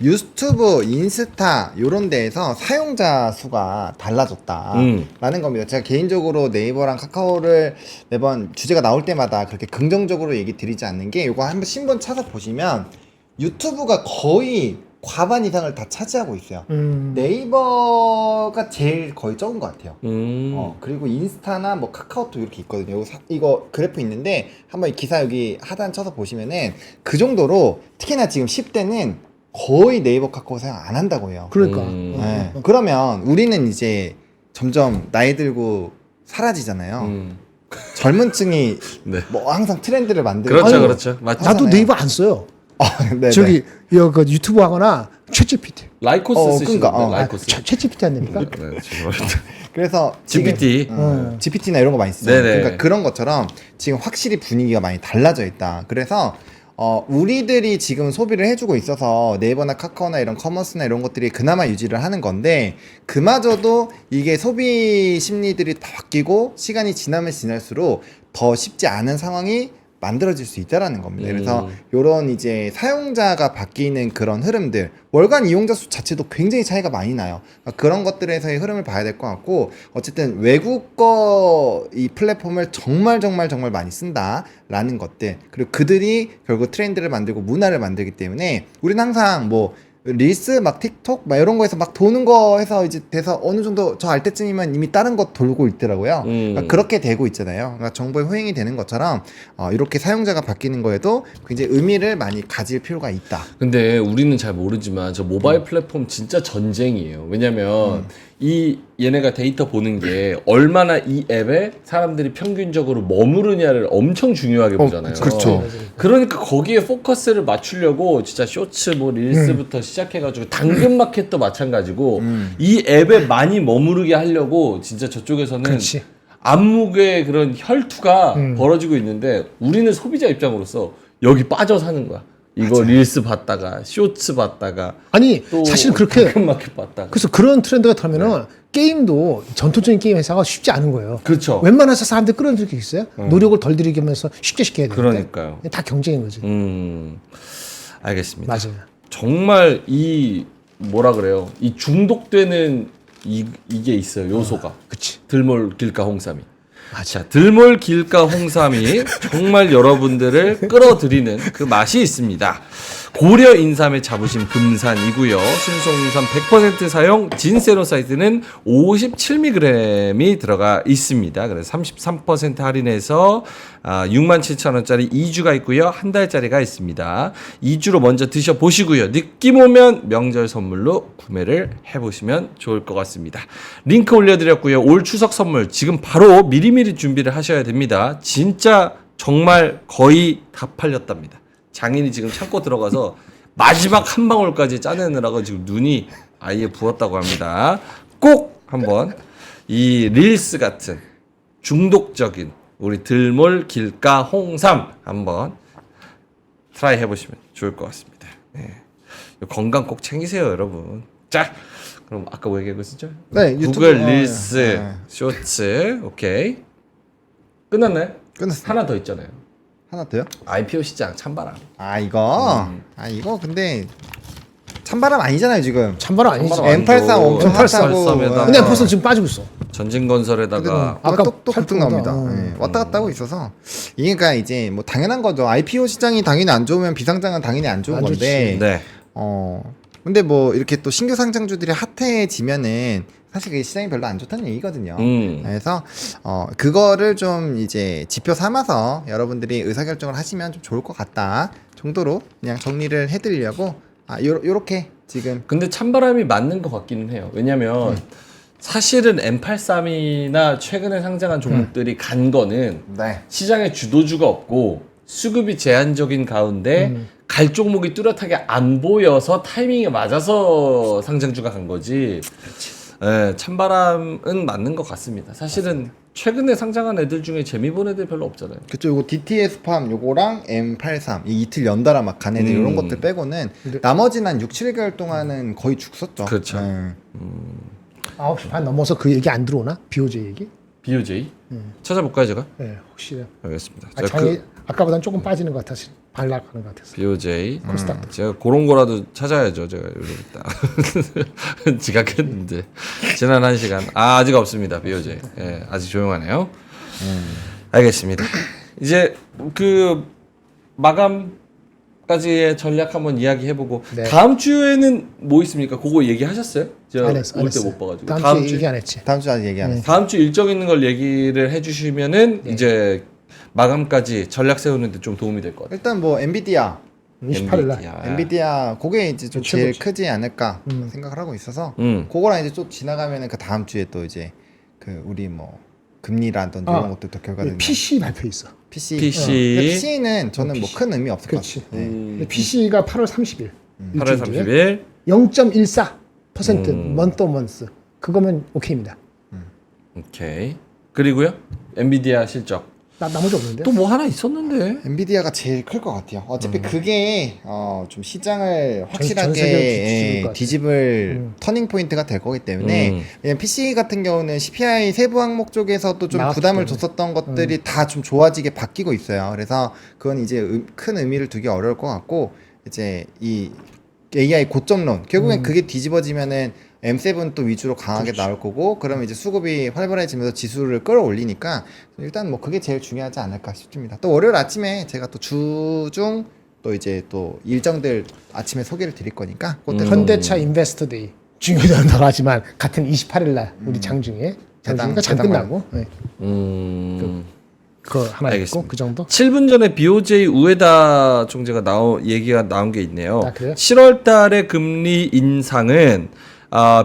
유튜브, 인스타 요런 데에서 사용자 수가 달라졌다라는 겁니다. 제가 개인적으로 네이버랑 카카오를 매번 주제가 나올 때마다 그렇게 긍정적으로 얘기 드리지 않는 게 요거 한번 신문 찾아보시면 유튜브가 거의 과반 이상을 다 차지하고 있어요. 네이버가 제일 거의 적은 것 같아요. 그리고 인스타나 뭐 카카오톡 이렇게 있거든요. 이거 그래프 있는데 한번 이 기사 여기 하단 쳐서 보시면은 그 정도로 특히나 지금 10대는 거의 네이버 카카오 사용 안 한다고 해요. 그러니까. 네. 그러면 우리는 이제 점점 나이 들고 사라지잖아요. 젊은 층이 네. 뭐 항상 트렌드를 만들고 그렇죠, 아유, 그렇죠. 맞죠. 나도 네이버 안 써요. 네네. 저기 그 유튜브 하거나 챗GPT. 라이코스 쓰시는데 그러니까, 라이코스. 챗GPT 안 됩니까? 네, 죄송합니다. 그래서 GPT. GPT나 이런 거 많이 쓰잖아요. 네네. 그러니까 그런 것처럼 지금 확실히 분위기가 많이 달라져 있다. 그래서 우리들이 지금 소비를 해주고 있어서 네이버나 카카오나 이런 커머스나 이런 것들이 그나마 유지를 하는 건데 그마저도 이게 소비 심리들이 다 바뀌고 시간이 지나면 지날수록 더 쉽지 않은 상황이 만들어질 수 있다라는 겁니다. 그래서 요런 이제 사용자가 바뀌는 그런 흐름들, 월간 이용자 수 자체도 굉장히 차이가 많이 나요. 그러니까 그런 것들에서의 흐름을 봐야 될 것 같고, 어쨌든 외국어 이 플랫폼을 정말 많이 쓴다라는 것들, 그리고 그들이 결국 트렌드를 만들고 문화를 만들기 때문에 우리는 항상 뭐 릴스 막 틱톡 막 이런 거에서 막 도는 거 해서 이제 돼서 어느 정도 저 알 때쯤이면 이미 다른 거 돌고 있더라고요. 그러니까 그렇게 되고 있잖아요. 그러니까 정보의 호행이 되는 것처럼 이렇게 사용자가 바뀌는 거에도 굉장히 의미를 많이 가질 필요가 있다. 근데 우리는 잘 모르지만 저 모바일 플랫폼 진짜 전쟁이에요. 왜냐면 이 얘네가 데이터 보는 게 얼마나 이 앱에 사람들이 평균적으로 머무르냐를 엄청 중요하게 보잖아요. 그렇죠. 그러니까 거기에 포커스를 맞추려고 진짜 쇼츠 뭐 릴스부터 시작해가지고 당근마켓도 마찬가지고 이 앱에 많이 머무르게 하려고 진짜 저쪽에서는 그렇지. 암묵의 그런 혈투가 벌어지고 있는데 우리는 소비자 입장으로서 여기 빠져 사는 거야. 이거 릴스 봤다가 쇼츠 봤다가 아니 또 사실은 그렇게 당근마켓 봤다가 그래서 그런 트렌드가 타면은 게임도 전통적인 게임 회사가 쉽지 않은 거예요. 그렇죠. 웬만해서 사람들 끌어들일 게 있어요? 노력을 덜 들이게 하면서 쉽게 해야 되는데. 그러니까요. 다 경쟁인 거지. 알겠습니다. 맞아요. 정말 이 뭐라 그래요? 이 중독되는 이게 있어요. 요소가. 그치. 들몰 길가 홍삼이. 맞아. 자, 들몰 길가 홍삼이 정말 여러분들을 끌어들이는 그 맛이 있습니다. 고려 인삼의 자부심 금산이고요. 순송삼 100% 사용 진세로사이드는 57mg이 들어가 있습니다. 그래서 33% 할인해서 67,000원짜리 2주가 있고요. 한 달짜리가 있습니다. 2주로 먼저 드셔보시고요. 느낌 오면 명절 선물로 구매를 해보시면 좋을 것 같습니다. 링크 올려드렸고요. 올 추석 선물 지금 바로 미리미리 준비를 하셔야 됩니다. 진짜 정말 거의 다 팔렸답니다. 장인이 지금 창고 들어가서 마지막 한 방울까지 짜내느라고 지금 눈이 아예 부었다고 합니다. 꼭 한번 이 릴스 같은 중독적인 우리 들몰 길가 홍삼 한번 트라이 해보시면 좋을 것 같습니다. 네. 건강 꼭 챙기세요, 여러분. 자, 그럼 아까 뭐 얘기했었죠? 네, 유튜브, 구글 릴스, 네. 쇼츠, 오케이. 끝났나요? 끝났어요. 하나 더 있잖아요. 하나 더요? IPO 시장 찬바람. 이거 근데 찬바람 아니잖아요 지금. 찬바람 아니지. 찬바람 M83 엄청 M83 핫하고. 에다가 근데 벌써 지금 빠지고 있어. 전진건설에다가 아까 또 급등 나옵니다. 팔뚝보다, 예, 왔다 갔다 하고 있어서 이게 그러니까 이제 뭐 당연한 거죠. IPO 시장이 당연히 안 좋으면 비상장은 당연히 안 좋은 안 좋지. 건데. 네. 근데 뭐 이렇게 또 신규 상장주들이 핫해지면은 사실 그 시장이 별로 안 좋다는 얘기거든요. 그래서 그거를 좀 이제 지표 삼아서 여러분들이 의사결정을 하시면 좀 좋을 것 같다 정도로 그냥 정리를 해드리려고 요렇게 지금 근데 찬바람이 맞는 것 같기는 해요. 왜냐면 사실은 M83이나 최근에 상장한 종목들이 간 거는 네. 시장에 주도주가 없고 수급이 제한적인 가운데 갈 종목이 뚜렷하게 안 보여서 타이밍에 맞아서 상장주가 간 거지. 예, 찬바람은 맞는 것 같습니다. 사실은 최근에 상장한 애들 중에 재미 본 애들 별로 없잖아요. 그쵸, 요거 DTS 팜 요거랑 M83 이 이틀 연달아 막 간 애들 이런 것들 빼고는 나머지는 한 6, 7개월 동안은 거의 죽었죠. 그렇죠. 네. 9시 반 넘어서 그 얘기 안 들어오나? BOJ 얘기? BOJ 찾아볼까요, 제가? 네, 혹시. 알겠습니다. 아, 자, 장이 아까보단 조금 빠지는 것 같아서 발락하는 것 같아서. BOJ. 코스닥도. 제가 그런 거라도 찾아야죠. 제가 이러고 있다. 지각했는데 지난 1시간. 아직 없습니다. BOJ. 예, 아직 조용하네요. 알겠습니다. 이제 그 마감까지의 전략 한번 이야기해보고 네. 다음 주에는 뭐 있습니까? 그거 얘기하셨어요? 제가 안 했어, 안 올 때 했어. 못 봐가지고. 다음 주에 얘기 안 했지. 다음 주 아직 얘기 안 했어요. 다음 주 일정 있는 걸 얘기를 해주시면은 이제 마감까지 전략 세우는데 좀 도움이 될 것 같아요. 일단 뭐 엔비디아 28일 날. 엔비디아. 엔비디아 그게 이제 좀 제일 최고지. 크지 않을까 생각을 하고 있어서 음. 그거랑 이제 좀 지나가면은 그 다음 주에 또 이제 그 우리 뭐 금리라든지 이런 것들도 결과들 PC 발표 있어. PC PC. PC는 저는 뭐 큰 의미 없을 것 그렇지. 같아요. 네. PC가 8월 30일. 8월 30일. 0.14% 먼토먼스. 그거면 오케이입니다. 오케이. 그리고요. 엔비디아 실적. 나머지 없는데. 또 뭐 하나 있었는데. 엔비디아가 제일 클 것 같아요. 어차피 그게 좀 시장을 전 세계를 뒤집을 확실하게 것 같아요. 뒤집을 터닝 포인트가 될 거기 때문에 왜냐면 PC 같은 경우는 CPI 세부 항목 쪽에서도 좀 나왔기 부담을 때문에. 줬었던 것들이 다 좀 좋아지게 바뀌고 있어요. 그래서 그건 이제 큰 의미를 두기 어려울 것 같고 이제 이 AI 고점론 결국엔 그게 뒤집어지면은 M7 또 위주로 강하게 나올 거고 그러면 이제 수급이 활발해지면서 지수를 끌어올리니까 일단 뭐 그게 제일 중요하지 않을까 싶습니다. 또 월요일 아침에 제가 또 주중 또 이제 또 일정들 아침에 소개를 드릴 거니까 그것들 현대차 인베스터 데이 중요한 하지만 같은 28일 날 우리 장중에 장중이니까 장 대당 끝나고 네. 그거 하나 알겠습니다. 있고 그 정도. 7분 전에 BOJ 우에다 총재가 얘기가 나온 게 있네요. 아, 그래요? 7월 달에 금리 인상은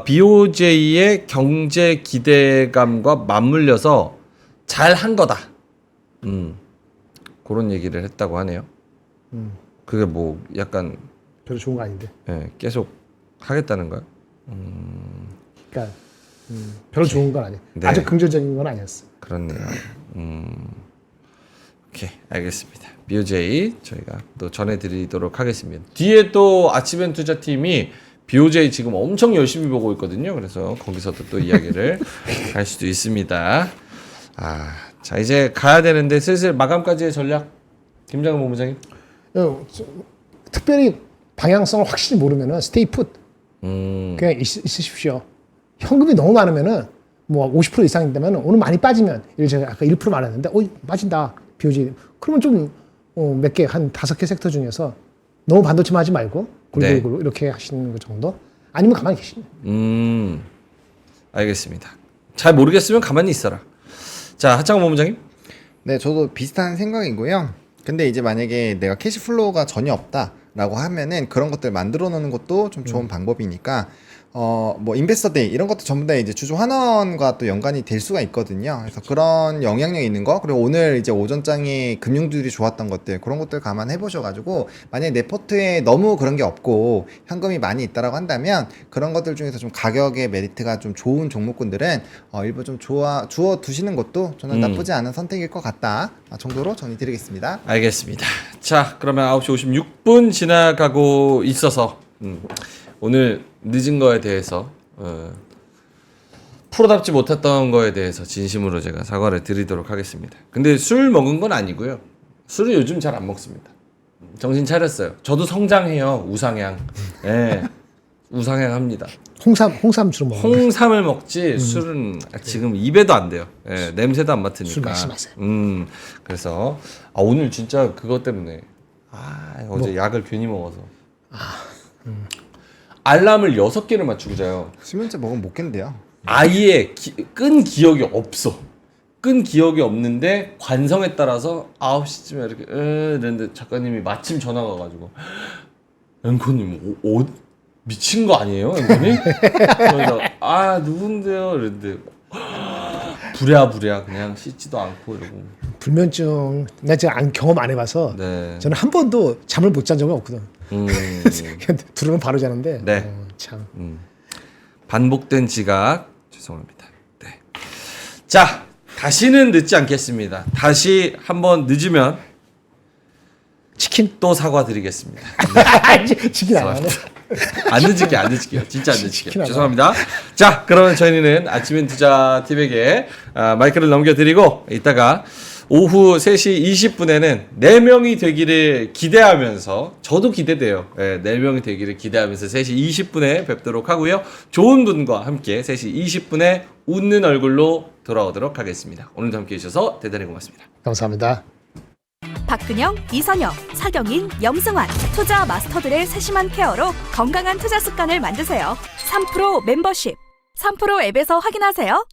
BOJ의 경제 기대감과 맞물려서 잘 한 거다. 그런 얘기를 했다고 하네요. 그게 뭐 약간 별로 좋은 거 아닌데. 예, 계속 하겠다는 거요? 그러니까 별로 좋은 건 아니에요. 네. 아주 긍정적인 건 아니었어. 그렇네요. 오케이, 알겠습니다. BOJ 저희가 또 전해드리도록 하겠습니다. 뒤에 또 아침엔 투자팀이 BOJ 지금 엄청 열심히 보고 있거든요. 그래서 거기서도 또 이야기를 할 수도 있습니다. 자 이제 가야 되는데 슬슬 마감까지의 전략 김장훈 본부장님. 특별히 방향성을 확실히 모르면은 스테이 풋 그냥 있으십시오. 현금이 너무 많으면은 뭐 50% 이상 되면 오늘 많이 빠지면 제가 아까 1% 말했는데 빠진다 BOJ 그러면 좀 몇 개 한 5개 섹터 중에서 너무 반도체만 하지 말고 골고루 이렇게 하시는 거 정도 아니면 가만히 계시면 알겠습니다. 잘 모르겠으면 가만히 있어라. 자 하창원 본부장님. 네, 저도 비슷한 생각이고요. 근데 이제 만약에 내가 캐시플로우가 전혀 없다라고 하면은 그런 것들 만들어 놓는 것도 좀 좋은 방법이니까 뭐 인베스터 데이 이런 것도 전부 다 이제 주주 환원과 또 연관이 될 수가 있거든요. 그래서 그런 영향력 있는 거 그리고 오늘 이제 오전장에 금융주들이 좋았던 것들 그런 것들 감안해 보셔가지고 만약에 내 포트에 너무 그런 게 없고 현금이 많이 있다라고 한다면 그런 것들 중에서 좀 가격의 메리트가 좀 좋은 종목군들은 일부 좀 주어 두시는 것도 저는 나쁘지 않은 선택일 것 같다 정도로 정리드리겠습니다. 알겠습니다. 자 그러면 9시 56분 지나가고 있어서 오늘 늦은 거에 대해서 프로답지 못했던 거에 대해서 진심으로 제가 사과를 드리도록 하겠습니다. 근데 술 먹은 건 아니고요. 술을 요즘 잘 안 먹습니다. 정신 차렸어요. 저도 성장해요. 우상향. 예. 우상향 합니다. 홍삼 주로 먹는 거. 홍삼을 먹지 술은 지금 입에도 안 돼요. 예, 냄새도 안 맡으니까. 술 말씀하세요. 그래서 오늘 진짜 그것 때문에 어제 약을 괜히 먹어서 알람을 6개를 맞추고 자요. 수면제 먹으면 못 깬대요. 아예 끈 기억이 없어. 끈 기억이 없는데 관성에 따라서 9시쯤에 이렇게 이랬는데 작가님이 마침 전화가 와가지고 앵커님 미친 거 아니에요 앵커님? 그래서 누군데요? 이랬는데 부랴부랴 그냥 씻지도 않고 이러고. 불면증 나 제가 경험 안 해봐서 네. 저는 한 번도 잠을 못 잔 적은 없거든. 들으면 바로 자는데 네. 참 반복된 지각 죄송합니다. 네. 자 다시는 늦지 않겠습니다. 다시 한번 늦으면 치킨 또 사과드리겠습니다. 치킨 안 하네. 안 늦을게요. 진짜 안 늦을게요. 치킨 죄송합니다. 자, 그러면 저희는 아침엔 투자 팀에게 마이크를 넘겨드리고 이따가 오후 3시 20분에는 4명이 되기를 기대하면서 저도 기대돼요. 네, 4명이 되기를 기대하면서 3시 20분에 뵙도록 하고요. 좋은 분과 함께 3시 20분에 웃는 얼굴로 돌아오도록 하겠습니다. 오늘도 함께 해주셔서 대단히 고맙습니다. 감사합니다. 박근영, 이선영, 사경인, 염승환 투자 마스터들의 세심한 케어로 건강한 투자 습관을 만드세요. 3프로 멤버십 3프로 앱에서 확인하세요.